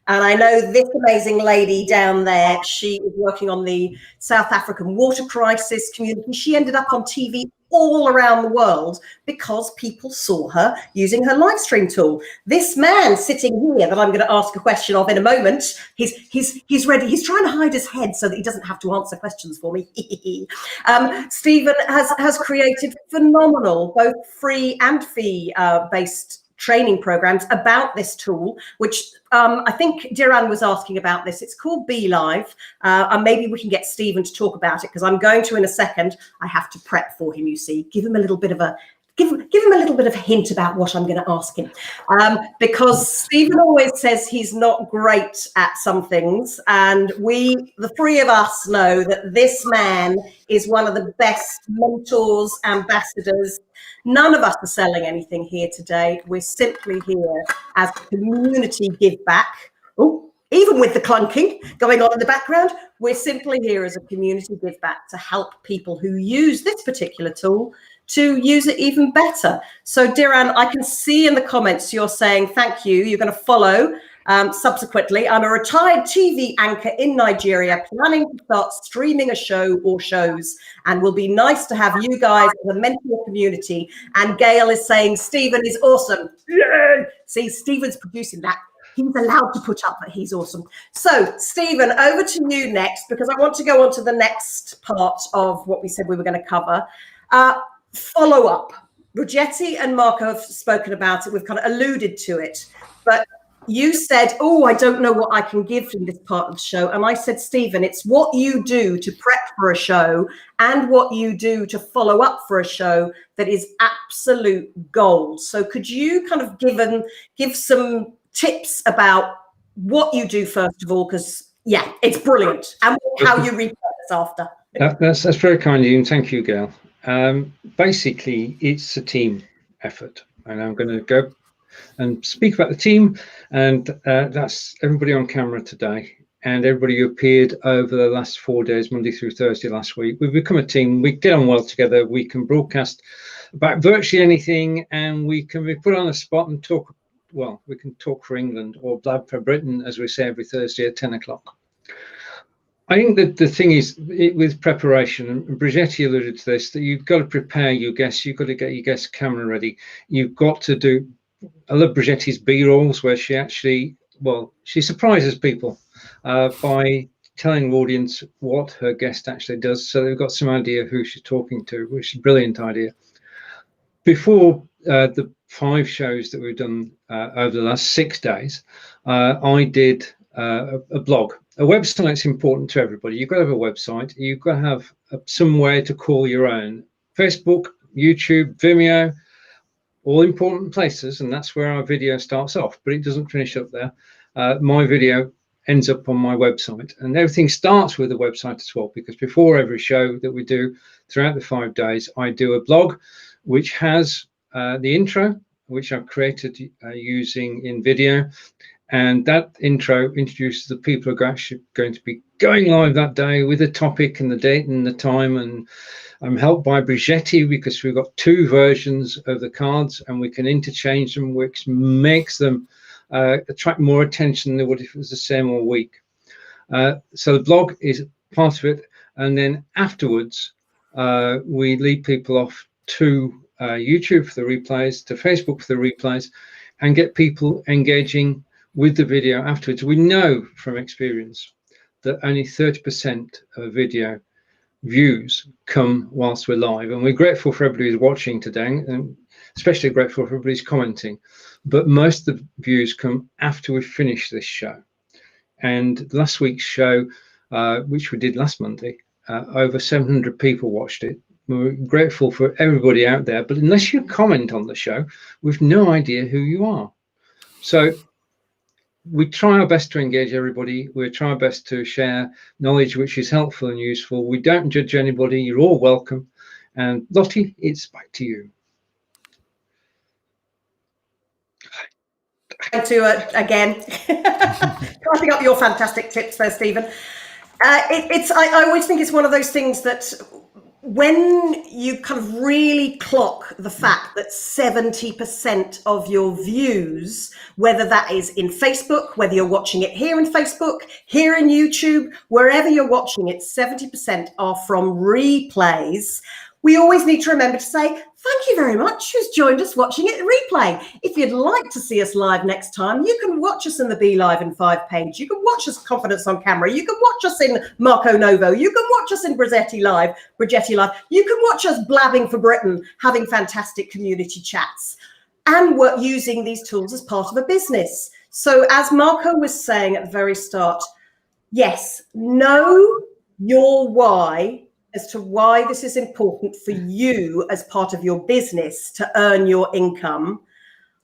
And I know this amazing lady down there, she is working on the South African water crisis community. She ended up on TV all around the world because people saw her using her live stream tool. This man sitting here that I'm going to ask a question of in a moment, he's ready. He's trying to hide his head so that he doesn't have to answer questions for me. Stephen has created phenomenal, both free and fee based training programs about this tool, which I think Diran was asking about this. It's called Be Live, and maybe we can get Stephen to talk about it, because I'm going to in a second. I have to prep for him, you see, give him a little bit of a hint about what I'm going to ask him, because Stephen always says he's not great at some things, and the three of us know that this man is one of the best mentors, ambassadors. None of us are selling anything here today. We're simply here as a community give back. Oh, even with the clunking going on in the background, we're simply here as a community give back to help people who use this particular tool to use it even better. So Diran, I can see in the comments you're saying thank you. You're going to follow subsequently. I'm a retired TV anchor in Nigeria, planning to start streaming a show or shows, and will be nice to have you guys as a mentor community. And Gail is saying Stephen is awesome. Yay! See, Stephen's producing that. He's allowed to put up that he's awesome. So, Stephen, over to you next, because I want to go on to the next part of what we said we were going to cover. Follow up. Bridgetti and Marco have spoken about it. We've kind of alluded to it. But you said, oh, I don't know what I can give in this part of the show. And I said, Stephen, it's what you do to prep for a show and what you do to follow up for a show that is absolute gold. So could you kind of give some tips about what you do, first of all? Because, yeah, it's brilliant. And how you repurpose after. That's very kind of you. And thank you, Gail. Basically, it's a team effort. And I'm going to go and speak about the team, and that's everybody on camera today and everybody who appeared over the last 4 days, Monday through Thursday last week. We've become a team. We get on well together. We can broadcast about virtually anything, and we can be put on a spot and talk. Well, we can talk for England or blab for Britain, as we say every Thursday at 10 o'clock. I think that the thing is with preparation, and Bridgetti alluded to this, that you've got to prepare your guests. You've got to get your guest camera ready. You've got to do. I love Bridgetti's B-rolls, where she surprises people by telling the audience what her guest actually does, so they've got some idea who she's talking to, which is a brilliant idea. Before the 5 shows that we've done over the last 6 days, I did a blog. A website's important to everybody. You've got to have a website. You've got to have somewhere to call your own. Facebook, YouTube, Vimeo, all important places, and that's where our video starts off, but it doesn't finish up there. My video ends up on my website, and everything starts with the website as well, because before every show that we do throughout the 5 days, I do a blog which has the intro, which I've created using in video, and that intro introduces the people who are actually going to be going live that day with the topic and the date and the time. And I'm helped by Bridgetti because we've got 2 versions of the cards and we can interchange them, which makes them attract more attention than would if it was the same all week. So the blog is part of it, and then afterwards we lead people off to YouTube for the replays, to Facebook for the replays, and get people engaging with the video afterwards. We know from experience that only 30% of video views come whilst we're live, and we're grateful for everybody who's watching today, and especially grateful for everybody's commenting, but most of the views come after we finish this show. And last week's show, which we did last Monday, over 700 people watched it. We're grateful for everybody out there, but unless you comment on the show, we've no idea who you are. So we try our best to engage everybody. We try our best to share knowledge which is helpful and useful. We don't judge anybody. You're all welcome. And Lottie, it's back to you. To again, typing up your fantastic tips there, Stephen. I always think it's one of those things that when you kind of really clock the fact that 70% of your views, whether that is in Facebook, whether you're watching it here in Facebook, here in YouTube, wherever you're watching it, 70% are from replays. We always need to remember to say, thank you very much who's joined us watching it replay. If you'd like to see us live next time, you can watch us in the Be Live in 5 page. You can watch us Confidence on Camera. You can watch us in Marco Novo. You can watch us in Bridgetti Live. You can watch us blabbing for Britain, having fantastic community chats, and we're using these tools as part of a business. So as Marco was saying at the very start, yes, know your why as to why this is important for you as part of your business to earn your income.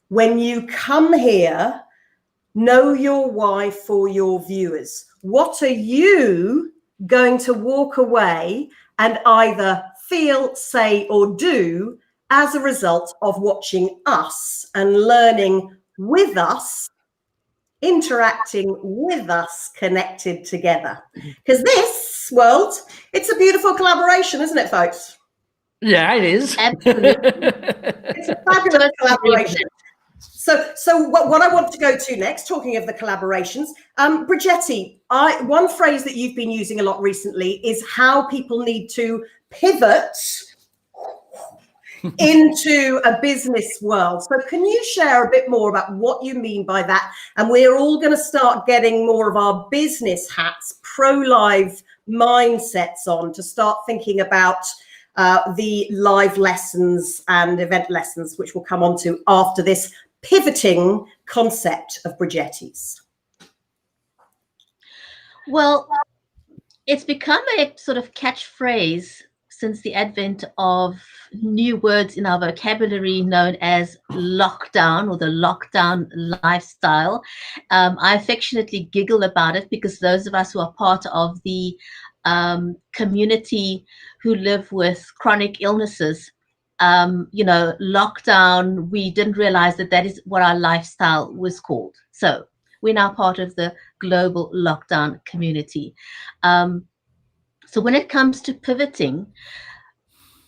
When you come here, know your why for your viewers. What are you going to walk away and either feel, say, or do as a result of watching us and learning with us, interacting with us, connected together? Because this world, it's a beautiful collaboration, isn't it, folks? Yeah, it is. Absolutely. It's a fabulous collaboration. So what I want to go to next, talking of the collaborations, Bridgetti, one phrase that you've been using a lot recently is how people need to pivot into a business world. So can you share a bit more about what you mean by that? And we're all going to start getting more of our business hats, pro-live mindsets on to start thinking about the live lessons and event lessons, which we'll come on to after this pivoting concept of Bridgetti's. Well, it's become a sort of catchphrase since the advent of new words in our vocabulary known as lockdown or the lockdown lifestyle. I affectionately giggle about it because those of us who are part of the community who live with chronic illnesses, lockdown, we didn't realize that is what our lifestyle was called. So we're now part of the global lockdown community. So when it comes to pivoting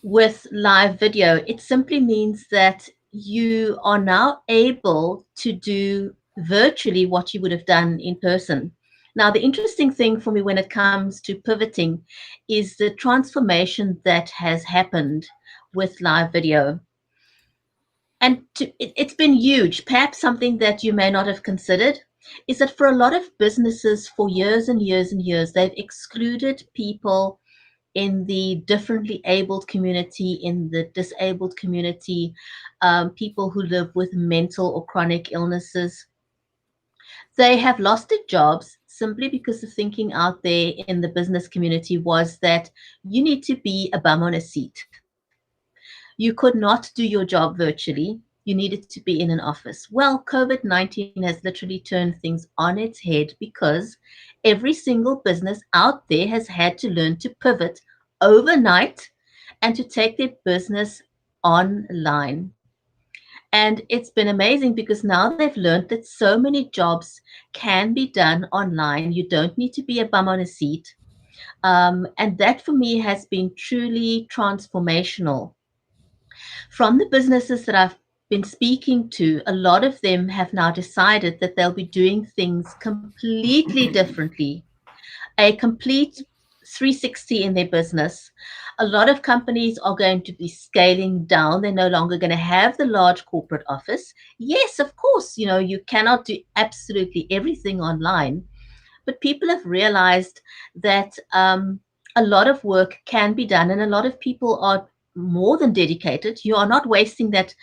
with live video, it simply means that you are now able to do virtually what you would have done in person. Now, the interesting thing for me when it comes to pivoting is the transformation that has happened with live video. And it's been huge. Perhaps something that you may not have considered is that for a lot of businesses for years and years and years, they've excluded people in the differently abled community, in the disabled community, people who live with mental or chronic illnesses. They have lost their jobs simply because the thinking out there in the business community was that you need to be a bum on a seat. You could not do your job virtually. You needed to be in an office. Well, COVID-19 has literally turned things on its head because every single business out there has had to learn to pivot overnight and to take their business online. And it's been amazing because now they've learned that so many jobs can be done online. You don't need to be a bum on a seat. And that for me has been truly transformational. From the businesses that I've been speaking to, a lot of them have now decided that they'll be doing things completely differently, a complete 360 in their business. A lot of companies are going to be scaling down. They're no longer going to have the large corporate office. Yes, of course, you cannot do absolutely everything online, but people have realized that a lot of work can be done, and a lot of people are more than dedicated. You are not wasting that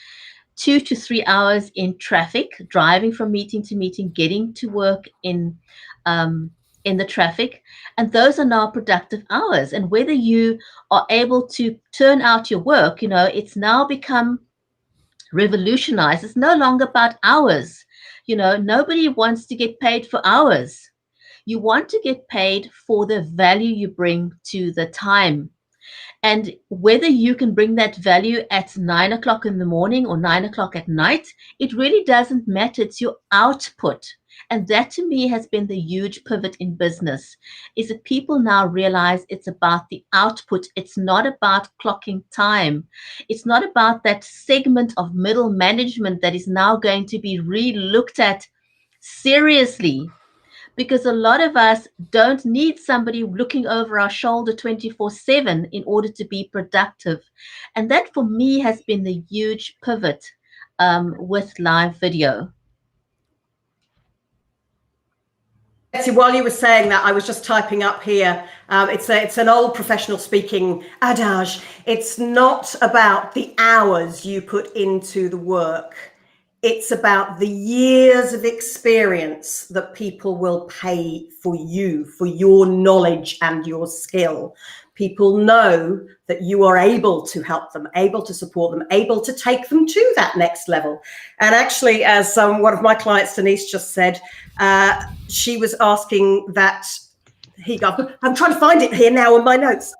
2 to 3 hours in traffic, driving from meeting to meeting, getting to work in the traffic, and those are now productive hours. And whether you are able to turn out your work, it's now become revolutionized. It's no longer about hours. Nobody wants to get paid for hours. You want to get paid for the value you bring to the time. And whether you can bring that value at 9 o'clock in the morning or 9 o'clock at night, it really doesn't matter. It's your output. And that to me has been the huge pivot in business, is that people now realize it's about the output. It's not about clocking time. It's not about that segment of middle management that is now going to be re-looked at seriously, because a lot of us don't need somebody looking over our shoulder 24/7 in order to be productive. And that for me has been the huge pivot with live video. Betsy, while you were saying that, I was just typing up here. It's an old professional speaking adage. It's not about the hours you put into the work. It's about the years of experience that people will pay for you, for your knowledge and your skill. People know that you are able to help them, able to support them, able to take them to that next level. And actually, as one of my clients, Denise, just said, she was asking that, I'm trying to find it here now in my notes.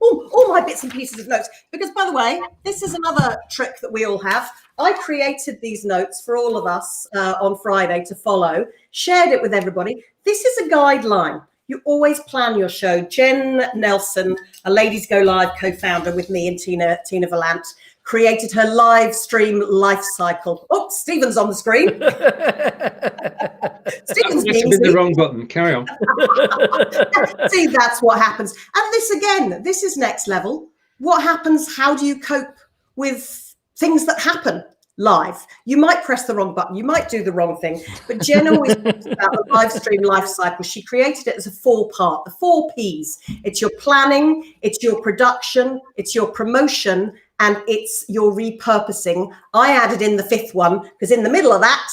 All my bits and pieces of notes. Because, by the way, this is another trick that we all have. I created these notes for all of us on Friday to follow, shared it with everybody. This is a guideline. You always plan your show. Jen Nelson, a Ladies Go Live co-founder with me and Tina Vallant, created her live stream life cycle. Oh, Stephen's on the screen. Stephen's hit the wrong button. Carry on. See, that's what happens. And this again, this is next level. What happens? How do you cope with things that happen live? You might press the wrong button. You might do the wrong thing. But Jen always talks about the live stream life cycle. She created it as a 4-part, the 4 Ps. It's your planning, it's your production, it's your promotion, and it's your repurposing. I added in the 5th one because in the middle of that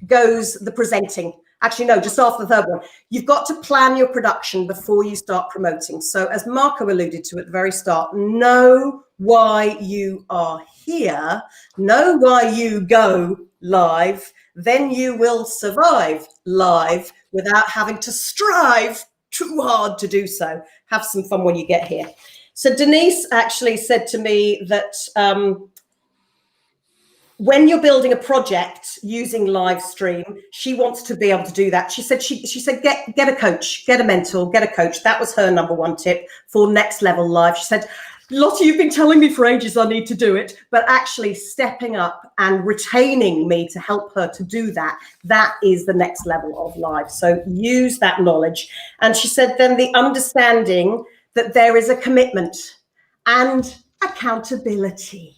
goes the presenting. Actually, no, just after the 3rd one. You've got to plan your production before you start promoting. So as Marco alluded to at the very start, know why you are here, know why you go live, then you will survive live without having to strive too hard to do so. Have some fun when you get here. So Denise actually said to me that when you're building a project using live stream, she wants to be able to do that. She said get a coach, get a mentor, get a coach. That was her number 1 tip for next level live. She said, Lottie, you've been telling me for ages I need to do it, but actually stepping up and retaining me to help her to do that, that is the next level of live. So use that knowledge. And she said then the understanding that there is a commitment and accountability.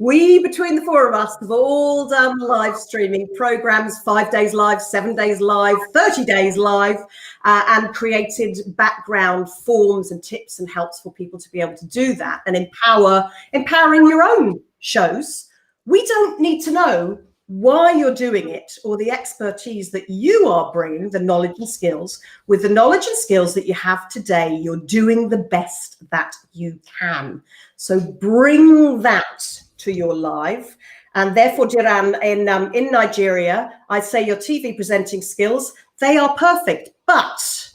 We, between the 4 of us, have all done live streaming programs, 5 days live, 7 days live, 30 days live, and created background forms and tips and helps for people to be able to do that and empowering your own shows. We don't need to know why you're doing it or the expertise that you are bringing, the knowledge and skills. With the knowledge and skills that you have today, you're doing the best that you can. So bring that to your live. And therefore, Jiran, in Nigeria, I'd say your TV presenting skills, they are perfect. But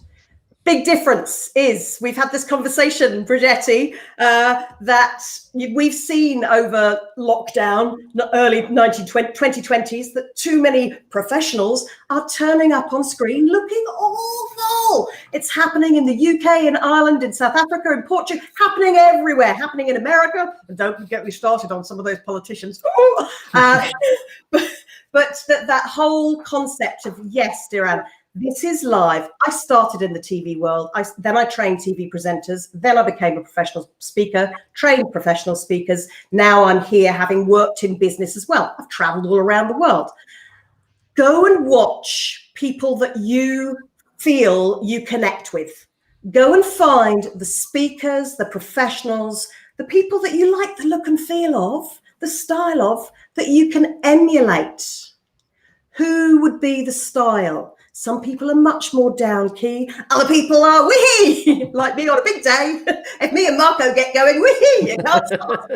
big difference is, we've had this conversation, Bridgetti, that we've seen over lockdown, early 2020s, that too many professionals are turning up on screen looking awful. all. It's happening in the UK, in Ireland, in South Africa, in Portugal, happening everywhere, happening in America. And don't get me started on some of those politicians. But that whole concept of, yes, dear Anne, this is live. I started in the TV world. Then I trained TV presenters. Then I became a professional speaker, trained professional speakers. Now I'm here having worked in business as well. I've traveled all around the world. Go and watch people that you feel you connect with. Go and find the speakers, the professionals, the people that you like the look and feel of, the style of, that you can emulate. Who would be the style? Some people are much more down key. Other people are wee, like me on a big day. If me and Marco get going, wee, you can't stop.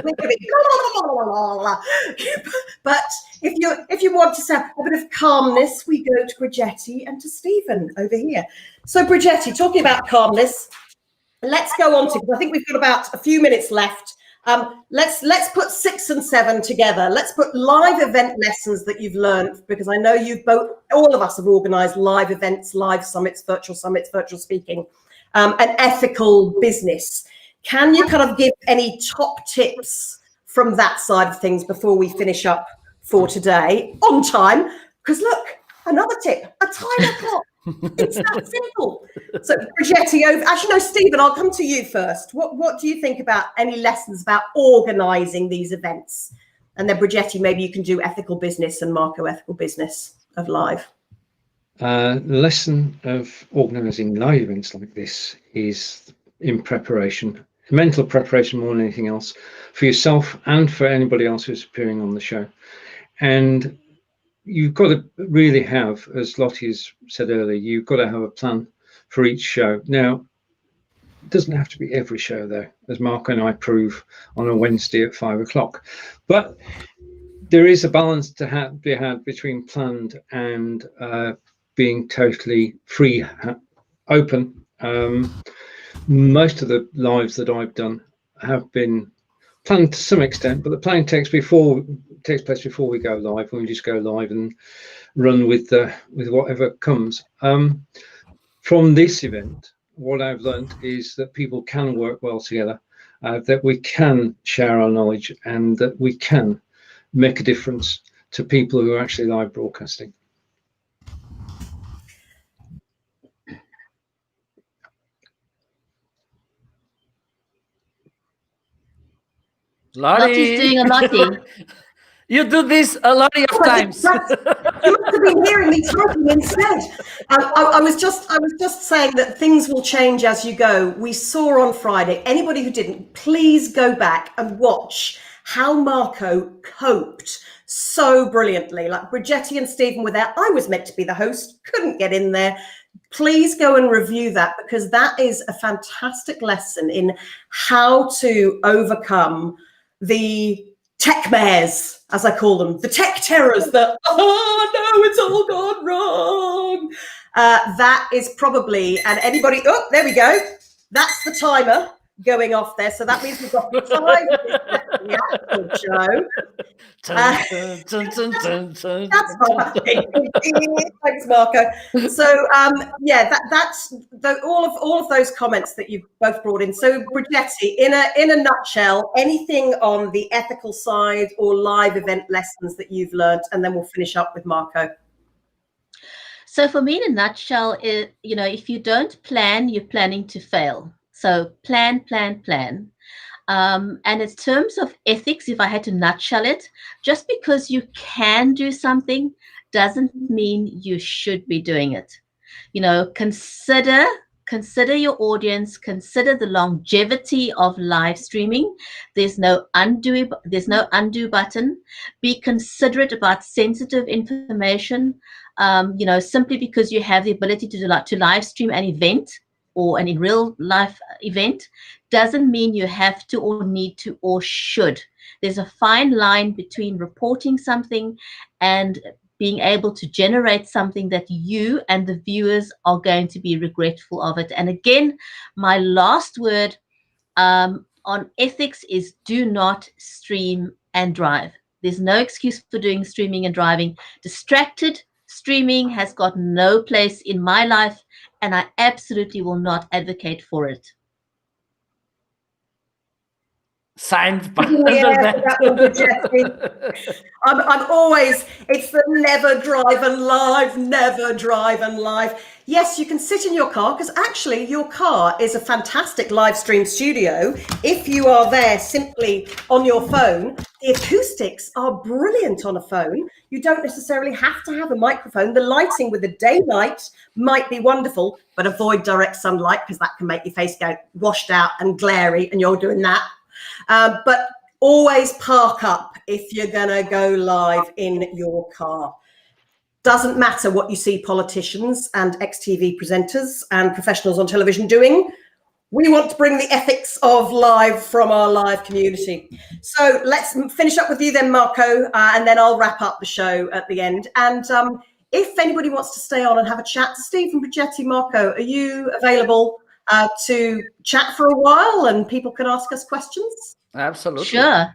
But if you want to sound a bit of calmness, we go to Bridgetti and to Stephen over here. So Bridgetti, talking about calmness, let's go on to, because I think we've got about a few minutes left. Let's put 6 and 7 together. Let's put live event lessons that you've learned, because I know you've all of us have organized live events, live summits, virtual speaking, and ethical business. Can you kind of give any top tips from that side of things before we finish up for today on time? Because look, another tip, a timer clock. It's that simple. So Bridgetti, actually no, Stephen, I'll come to you first. What do you think about any lessons about organizing these events? And then Bridgetti, maybe you can do ethical business, and Marco ethical business of live. The lesson of organizing live events like this is in preparation, mental preparation more than anything else, for yourself and for anybody else who's appearing on the show. And you've got to really have, as Lottie has said earlier, you've got to have a plan for each show. Now, it doesn't have to be every show, though, as Mark and I prove on a Wednesday at 5 o'clock. But there is a balance to be had between planned and being totally free, open. Most of the lives that I've done have been planned to some extent, but the planning takes place before we go live, when we just go live and run with whatever comes. From this event, what I've learned is that people can work well together, that we can share our knowledge, and that we can make a difference to people who are actually live broadcasting. Lottie's doing a Lottie. You do this a lot of times. You must have been hearing me talking instead. I was just saying that things will change as you go. We saw on Friday. Anybody who didn't, please go back and watch how Marco coped so brilliantly. Like Bridgetti and Stephen were there. I was meant to be the host, couldn't get in there. Please go and review that, because that is a fantastic lesson in how to overcome the tech mares, as I call them, the tech terrors that, oh no, it's all gone wrong. That is probably, and anybody, oh, there we go. That's the timer going off there. So that means we've got 5 minutes left in the actual show. That's thanks, Marco. So yeah, that's all of those comments that you've both brought in. So Bridgetti, in a nutshell, anything on the ethical side or live event lessons that you've learned, and then we'll finish up with Marco. So for me, in a nutshell, if you don't plan, you're planning to fail. So plan. And in terms of ethics, if I had to nutshell it, just because you can do something doesn't mean you should be doing it. Consider your audience, consider the longevity of live streaming. There's no undo button. Be considerate about sensitive information. Simply because you have the ability to live stream an event or an in real life event doesn't mean you have to or need to or should. There's a fine line between reporting something and being able to generate something that you and the viewers are going to be regretful of it. And again, my last word on ethics is do not stream and drive. There's no excuse for doing streaming and driving. Distracted streaming has got no place in my life and I absolutely will not advocate for it. Signed by Yeah, for that one, Bridgetti. I'm always, it's the never drive and live, never drive and live. Yes, you can sit in your car, because actually your car is a fantastic live stream studio. If you are there simply on your phone, the acoustics are brilliant on a phone. You don't necessarily have to have a microphone. The lighting with the daylight might be wonderful, but avoid direct sunlight, because that can make your face go washed out and glary, and you're doing that. But always park up if you're going to go live in your car. Doesn't matter what you see politicians and ex-TV presenters and professionals on television doing. We want to bring the ethics of live from our live community. So let's finish up with you then, Marco, and then I'll wrap up the show at the end. And if anybody wants to stay on and have a chat, Steve and Bridgetti, Marco, are you available to chat for a while and people can ask us questions? Absolutely. Sure.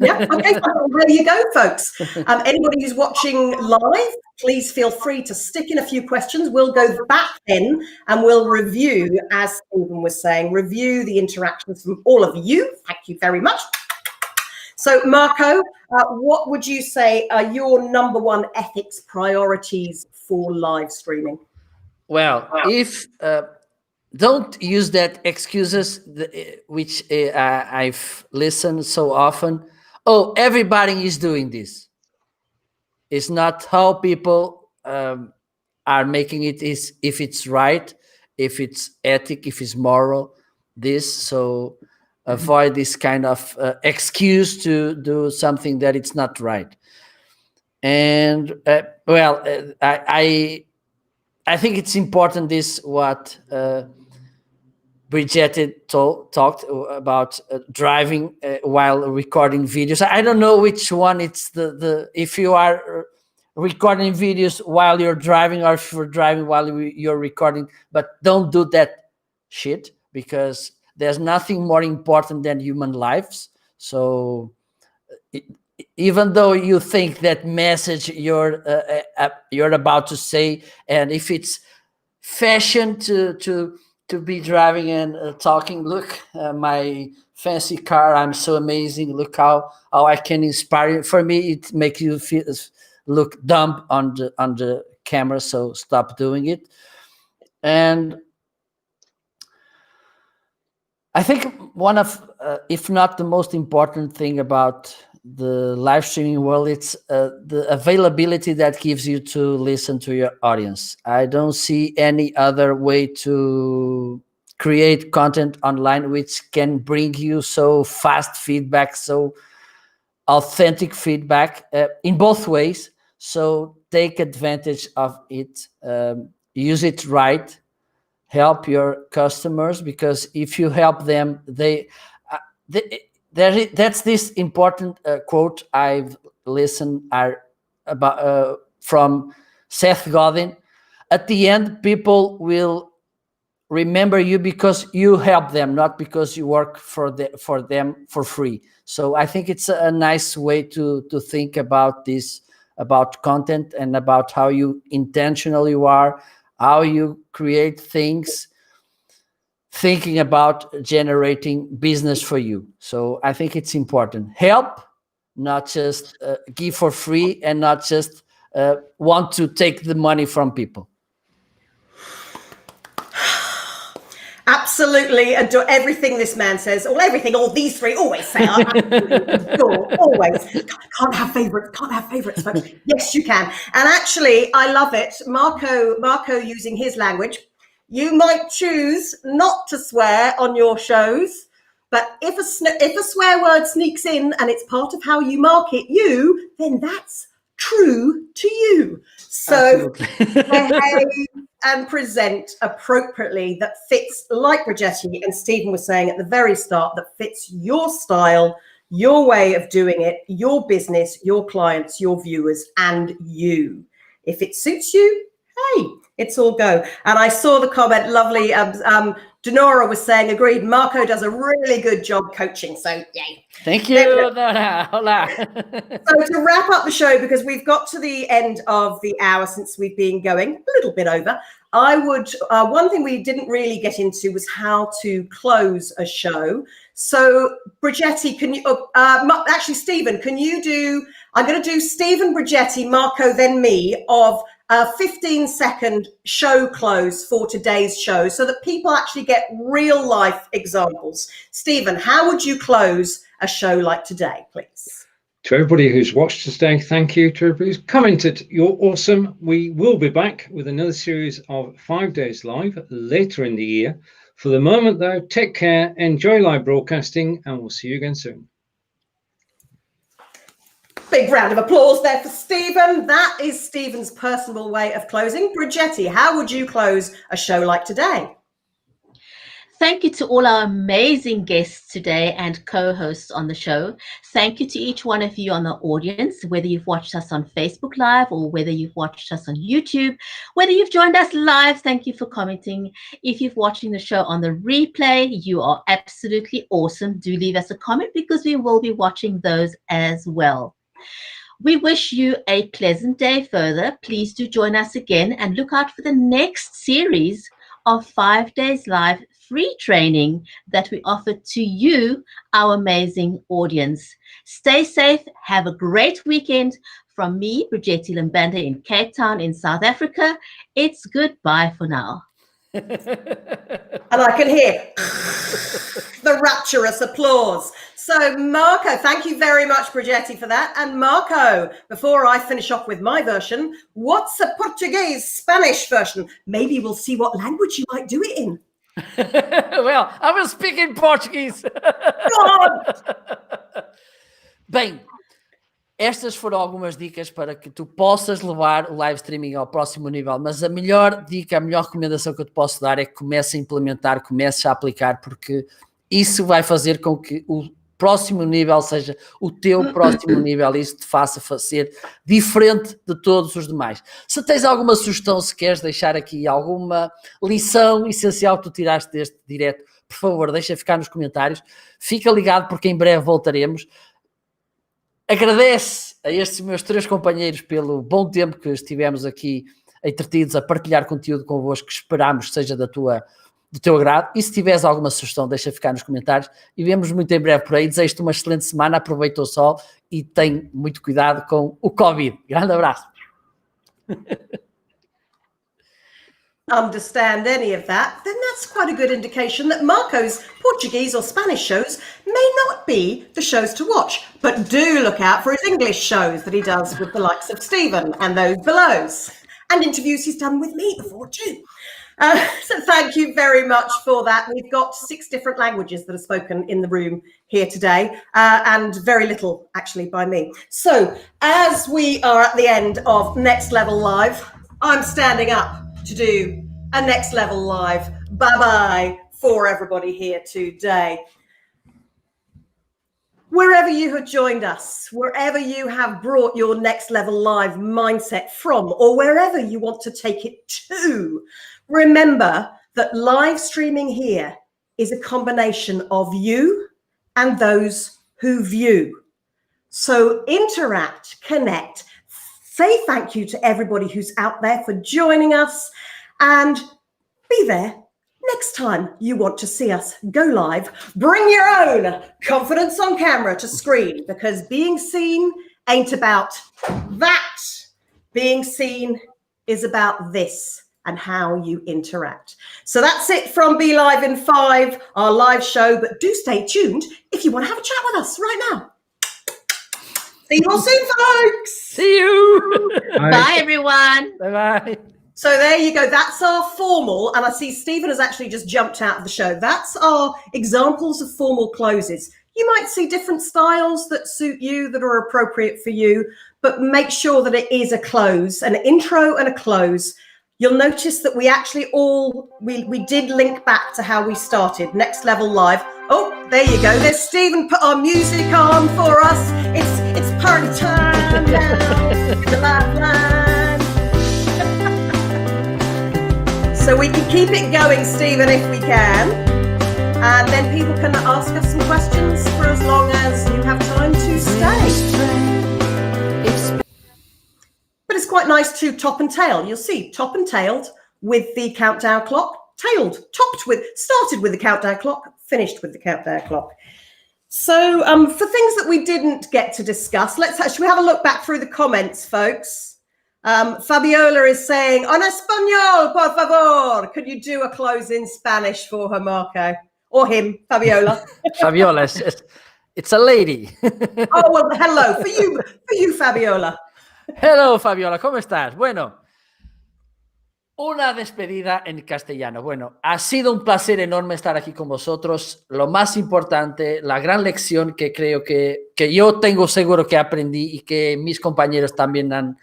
Yeah, okay, there you go, folks. Anybody who's watching live, please feel free to stick in a few questions. We'll go back then and we'll review, as Stephen was saying, review the interactions from all of you. Thank you very much. So, Marco, what would you say are your number one ethics priorities for live streaming? Well, if don't use that excuses which I've listened so often. Oh, everybody is doing this. It's not how people are making it. Is if it's right, if it's ethic, if it's moral. So avoid this kind of excuse to do something that it's not right. And I think it's important. This what Bridgetti talked about driving while recording videos. I don't know which one it's the if you are recording videos while you're driving or if you're driving while you're recording, but don't do that shit, because there's nothing more important than human lives. So even though you think that message you're about to say, and if it's fashion to be driving and talking, look, my fancy car, I'm so amazing, look how I can inspire you. For me, it makes you look dumb on the camera, so stop doing it. And I think one of, if not the most important thing about the live streaming world, it's the availability that gives you to listen to your audience. I don't see any other way to create content online which can bring you so fast feedback, so authentic feedback in both ways. So take advantage of it, use it right, help your customers, because if you help them, that's this important quote I've listened about from Seth Godin. At the end, people will remember you because you help them, not because you work for them for free. So I think it's a nice way to think about this, about content, and about how you intentional you are, how you create things, thinking about generating business for you. So I think it's important. Help, not just give for free, and not just want to take the money from people. Absolutely adore everything this man says, or everything all these three always say. Adore, always. Can't have favorites, folks. Yes, you can. And actually, I love it. Marco using his language. You might choose not to swear on your shows, but if a swear word sneaks in and it's part of how you market you, then that's true to you. So behave and present appropriately that fits, like Bridgetti and Stephen was saying at the very start, that fits your style, your way of doing it, your business, your clients, your viewers, and you. If it suits you, hey, it's all go. And I saw the comment, lovely, Denora was saying, agreed, Marco does a really good job coaching. So, yay. Thank you. Hola. So to wrap up the show, because we've got to the end of the hour since we've been going a little bit over, I would, one thing we didn't really get into was how to close a show. So Bridgetti, can you, actually, Stephen, can you do, I'm going to do Stephen, Bridgetti, Marco, then me, of a 15-second show close for today's show so that people actually get real life examples. Stephen, how would you close a show like today, please? To everybody who's watched today, thank you. To everybody who's commented, you're awesome. We will be back with another series of 5 days live later in the year. For the moment, though, take care, enjoy live broadcasting, and we'll see you again soon. Big round of applause there for Stephen. That is Stephen's personal way of closing. Bridgetti, how would you close a show like today? Thank you to all our amazing guests today and co-hosts on the show. Thank you to each one of you on the audience, whether you've watched us on Facebook Live or whether you've watched us on YouTube, whether you've joined us live, thank you for commenting. If you're watching the show on the replay, you are absolutely awesome. Do leave us a comment because we will be watching those as well. We wish you a pleasant day further. Please do join us again and look out for the next series of 5 days live free training that we offer to you, our amazing audience. Stay safe. Have a great weekend. From me, Bridgetti Lambanda in Cape Town in South Africa, it's goodbye for now. And I can hear the rapturous applause. So Marco, thank you very much, Bridgetti, for that. And Marco, before I finish off with my version, what's a Portuguese, Spanish version? Maybe we'll see what language you might do it in. Well, I will speak in Portuguese. Bem, estas foram algumas dicas para que tu possas levar o live streaming ao próximo nível, mas a melhor dica, a melhor recomendação que eu te posso dar é que comece a implementar, comece a aplicar, porque isso vai fazer com que o próximo nível seja o teu próximo nível e isso te faça ser diferente de todos os demais. Se tens alguma sugestão, se queres deixar aqui alguma lição essencial que tu tiraste deste direto, por favor, deixa ficar nos comentários. Fica ligado porque em breve voltaremos. Agradece a estes meus 3 companheiros pelo bom tempo que estivemos aqui entretidos a partilhar conteúdo convosco, que esperamos seja do teu agrado. E se tiveres alguma sugestão, deixa ficar nos comentários e vemos muito em breve por aí. Desejo-te uma excelente semana, aproveita o sol e tem muito cuidado com o Covid. Grande abraço. Understand any of that, then that's quite a good indication that Marco's Portuguese or Spanish shows may not be the shows to watch, but do look out for his English shows that he does with the likes of Stephen and those belows, and interviews he's done with me before too. So thank you very much for that. We've got 6 different languages that are spoken in the room here today, and very little actually by me. So as we are at the end of Next Level Live, I'm standing up to do a Next Level Live bye-bye for everybody here today. Wherever you have joined us, wherever you have brought your Next Level Live mindset from, or wherever you want to take it to, remember that live streaming here is a combination of you and those who view. So interact, connect, say thank you to everybody who's out there for joining us, and be there next time you want to see us go live. Bring your own confidence on camera to screen, because being seen ain't about that. Being seen is about this and how you interact. So that's it from Be Live in 5, our live show, but do stay tuned if you want to have a chat with us right now. See you all soon, folks. See you. Bye, everyone. Bye-bye. So there you go. That's our formal, and I see Stephen has actually just jumped out of the show. That's our examples of formal closes. You might see different styles that suit you, that are appropriate for you, but make sure that it is a close, an intro and a close. You'll notice that we actually we did link back to how we started Next Level Live. Oh, there you go. There's Stephen put our music on for us. It's party time now. The live line. So we can keep it going, Stephen, if we can. And then people can ask us some questions for as long as you have time to stay. But it's quite nice to top and tail. You'll see top and tailed with the countdown clock, tailed, started with the countdown clock, finished with the countdown clock. So for things that we didn't get to discuss, should we have a look back through the comments, folks? Fabiola is saying, en español, por favor. Could you do a close in Spanish for her, Marco? Or him, Fabiola? Fabiola, it's a lady. Oh, well, hello. For you, Fabiola. Hello, Fabiola, ¿cómo estás? Bueno, una despedida en castellano. Bueno, ha sido un placer enorme estar aquí con vosotros. Lo más importante, la gran lección que creo que yo tengo seguro que aprendí y que mis compañeros también han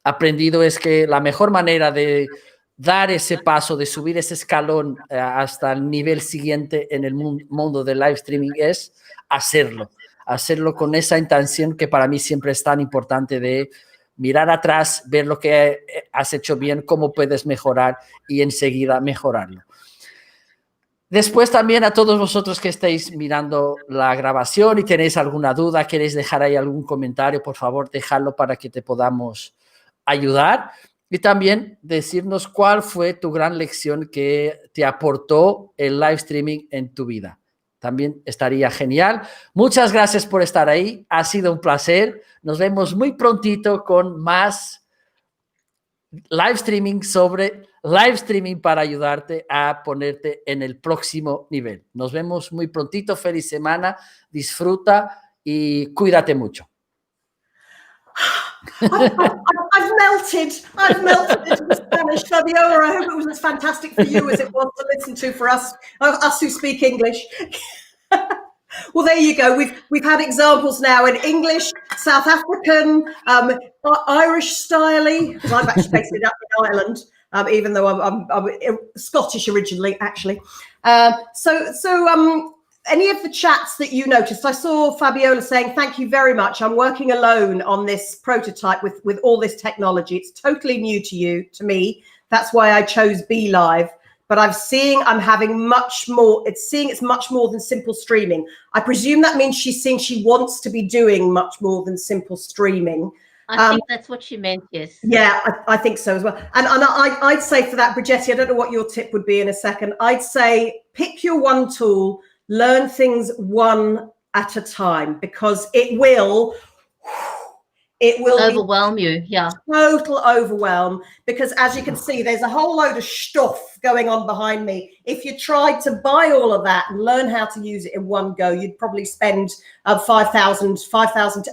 aprendido es que la mejor manera de dar ese paso, de subir ese escalón hasta el nivel siguiente en el mundo del live streaming es hacerlo con esa intención que para mí siempre es tan importante de mirar atrás, ver lo que has hecho bien, cómo puedes mejorar y enseguida mejorarlo. Después también a todos vosotros que estáis mirando la grabación y tenéis alguna duda, queréis dejar ahí algún comentario, por favor, dejadlo para que te podamos ayudar y también decirnos cuál fue tu gran lección que te aportó el live streaming en tu vida. También estaría genial. Muchas gracias por estar ahí. Ha sido un placer. Nos vemos muy prontito con más live streaming sobre live streaming para ayudarte a ponerte en el próximo nivel. Nos vemos muy prontito. Feliz semana. Disfruta y cuídate mucho. I've melted into Spanish, Fabiola. I hope it was as fantastic for you as it was to listen to for us who speak English. Well, there you go. We've had examples now in English, South African, Irish style, because I'm actually based in Ireland, even though I'm Scottish originally, actually. Any of the chats that you noticed, I saw Fabiola saying, thank you very much. I'm working alone on this prototype with all this technology. It's totally new to me. That's why I chose Be Live. But I'm having much more. It's much more than simple streaming. I presume that means she's seeing she wants to be doing much more than simple streaming. I think that's what she meant, yes. Yeah, I think so as well. And I'd say for that, Bridgetti, I don't know what your tip would be in a second. I'd say pick your one tool, learn things one at a time, because it will overwhelm you. Yeah, total overwhelm, because as you can see, there's a whole load of stuff going on behind me. If you tried to buy all of that and learn how to use it in one go, you'd probably spend 5,000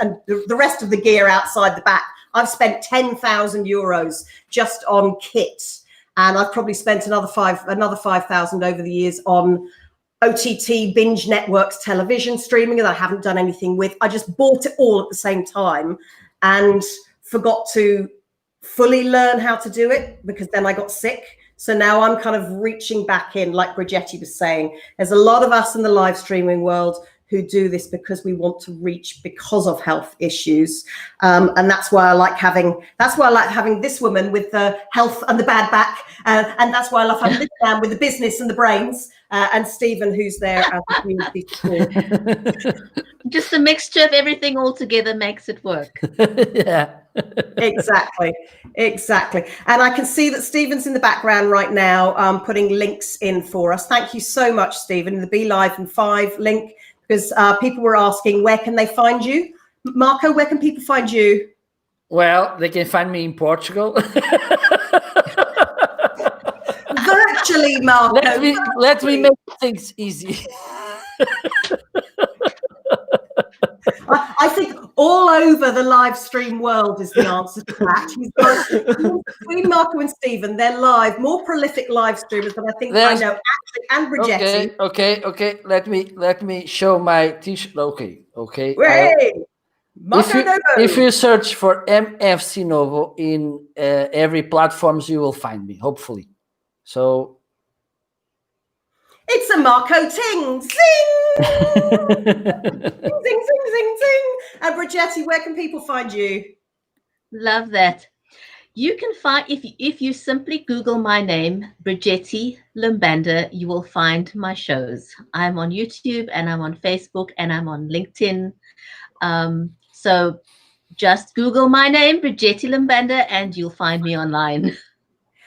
and the rest of the gear outside the back. I've spent 10,000 euros just on kit, and I've probably spent another 5,000 over the years on OTT binge networks, television streaming that I haven't done anything with. I just bought it all at the same time and forgot to fully learn how to do it, because then I got sick. So now I'm kind of reaching back in, like Bridgetti was saying. There's a lot of us in the live streaming world who do this because we want to reach because of health issues. And that's why I like having this woman with the health and the bad back. And that's why I love having this man with the business and the brains. And Stephen, who's there as a community support. Just a mixture of everything all together makes it work. Yeah. Exactly. And I can see that Stephen's in the background right now, putting links in for us. Thank you so much, Stephen. The Be Live and 5 link, because people were asking, where can they find you? Marco, where can people find you? Well, they can find me in Portugal. Virtually, Marco. Let me make things easy. I think all over the live stream world is the answer to that. Between Marco and Stephen, they're more prolific live streamers than I think I know, actually, and Bridgetti. Okay. Let me show my t-shirt. Okay. Hey, Marco if you search for MFC Novo in every platforms, you will find me, hopefully. So it's a Marco ting, zing, zing. And Bridgetti, where can people find you? Love that. You can find, if you simply Google my name, Bridgetti Limbanda, you will find my shows. I'm on YouTube and I'm on Facebook and I'm on LinkedIn. So just Google my name, Bridgetti Limbanda, and you'll find me online.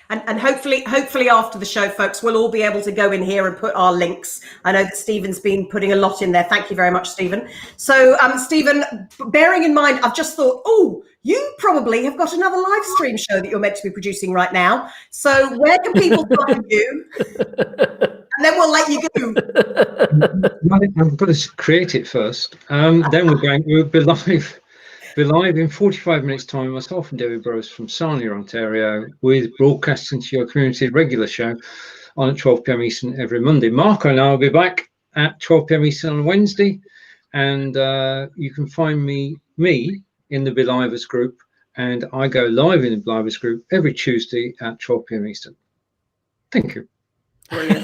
And hopefully after the show, folks, we'll all be able to go in here and put our links. I know that Stephen's been putting a lot in there. Thank you very much, Stephen. So, Stephen, bearing in mind, I've just thought, oh, you probably have got another live stream show that you're meant to be producing right now. So where can people find you? And then we'll let you go. I've got to create it first. Then we'll be live. Be live in 45 minutes time, myself and Debbie Burrows from Sarnia, Ontario, with broadcasting to your community regular show on at 12 p.m. Eastern every Monday. Marco and I will be back at 12 p.m. Eastern on Wednesday, and you can find me in the Belivers group, and I go live in the Belivers group every Tuesday at 12 p.m. Eastern. Thank you. And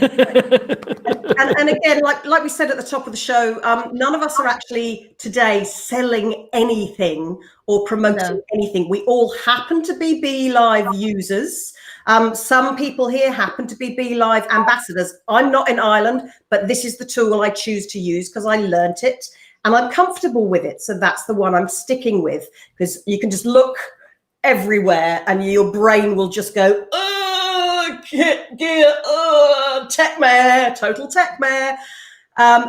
again, like we said at the top of the show, none of us are actually today selling anything or promoting anything. We all happen to be BeLive users. Some people here happen to be BeLive ambassadors. I'm not in Ireland, but this is the tool I choose to use because I learnt it and I'm comfortable with it. So that's the one I'm sticking with, because you can just look everywhere and your brain will just go, techmare, total techmare.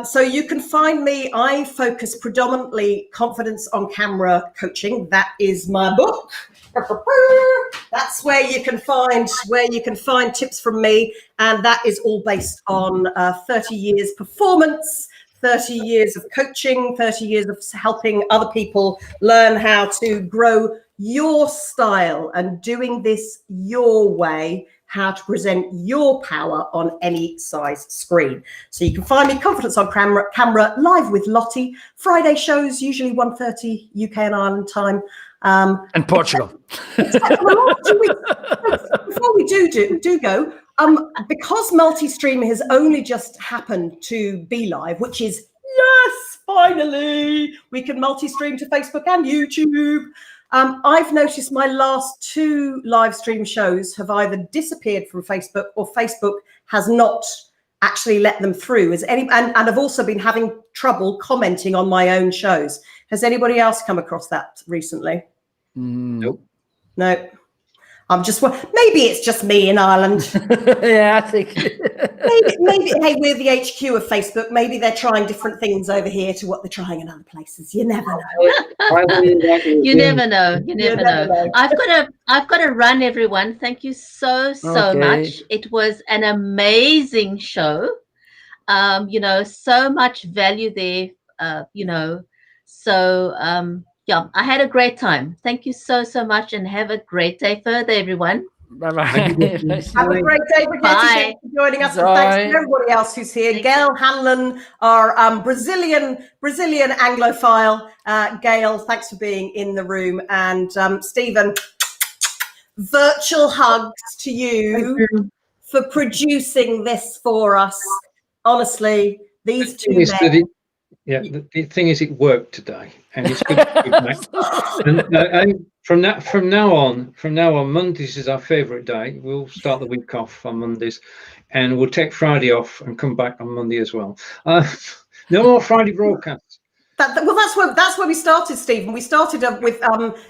So you can find me. I focus predominantly confidence on camera coaching. That is my book. That's where you can find tips from me, and that is all based on 30 years performance, 30 years of coaching, 30 years of helping other people learn how to grow your style and doing this your way, how to present your power on any size screen. So you can find me Confidence on Camera live with Lottie. Friday shows, usually 1:30 UK and Ireland time. And Portugal. Before we do go, because multi-stream has only just happened to be live, which is, yes, finally, we can multi-stream to Facebook and YouTube. I've noticed my last 2 live stream shows have either disappeared from Facebook or Facebook has not actually let them through. And I've also been having trouble commenting on my own shows. Has anybody else come across that recently? Nope. No. Maybe it's just me in Ireland. Yeah, I think. maybe, hey, we're the HQ of Facebook. Maybe they're trying different things over here to what they're trying in other places. You never know. You never know. You never know. I've got to run, everyone. Thank you so much. It was an amazing show. So much value there. Yeah, I had a great time. Thank you so much, and have a great day further, everyone. Bye-bye. Have a great day, Bridgetti. Thanks for joining us. And thanks to everybody else who's here. Gail Hanlon, our Brazilian Anglophile. Gail, thanks for being in the room. And Stephen, virtual hugs to you for producing this for us. Honestly, these two men. The thing is, it worked today, and it's good to be back. And from now on, Mondays is our favourite day. We'll start the week off on Mondays, and we'll take Friday off and come back on Monday as well. No more Friday broadcasts. That's where we started, Stephen. We started with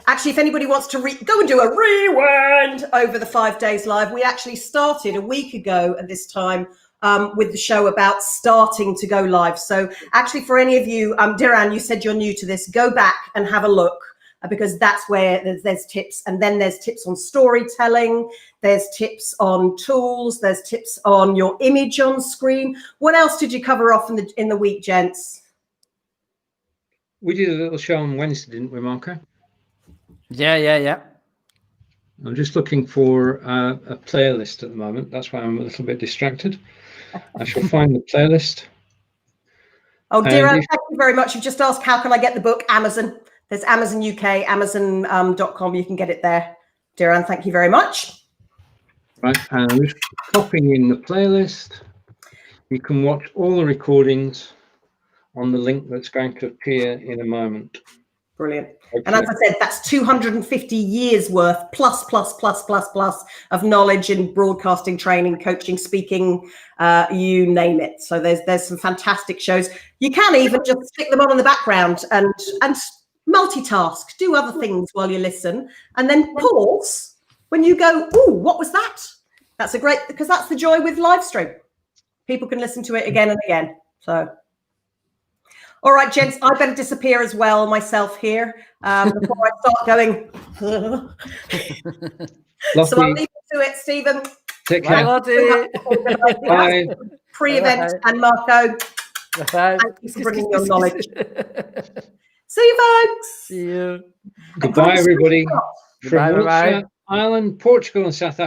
actually, if anybody wants to go and do a rewind over the 5 days live, we actually started a week ago at this time. With the show about starting to go live. So actually, for any of you, Diran, you said you're new to this, go back and have a look, because that's where there's tips. And then there's tips on storytelling. There's tips on tools. There's tips on your image on screen. What else did you cover off in the week, gents? We did a little show on Wednesday, didn't we, Marco? Yeah. I'm just looking for a playlist at the moment. That's why I'm a little bit distracted. I shall find the playlist. Oh, dear, thank you very much. You've just asked, how can I get the book? Amazon. There's Amazon UK, Amazon.com. You can get it there. Diran, thank you very much. Right, and I'm just copying in the playlist. You can watch all the recordings on the link that's going to appear in a moment. Brilliant. And as I said, that's 250 years worth plus of knowledge in broadcasting, training, coaching, speaking, you name it. So there's some fantastic shows. You can even just stick them on in the background and multitask, do other things while you listen, and then pause when you go, "Ooh, what was that?" That's because that's the joy with live stream. People can listen to it again and again. So. All right, gents, I better disappear as well myself here before I start going. So I'll leave you to it, Stephen. Take care. Bye, Lottie. Bye. Pre-event and Marco. Bye. Thank you for bringing your knowledge. See you, folks. See you. Goodbye, everybody. From Bye. Wiltshire, Ireland, Portugal, and South Africa.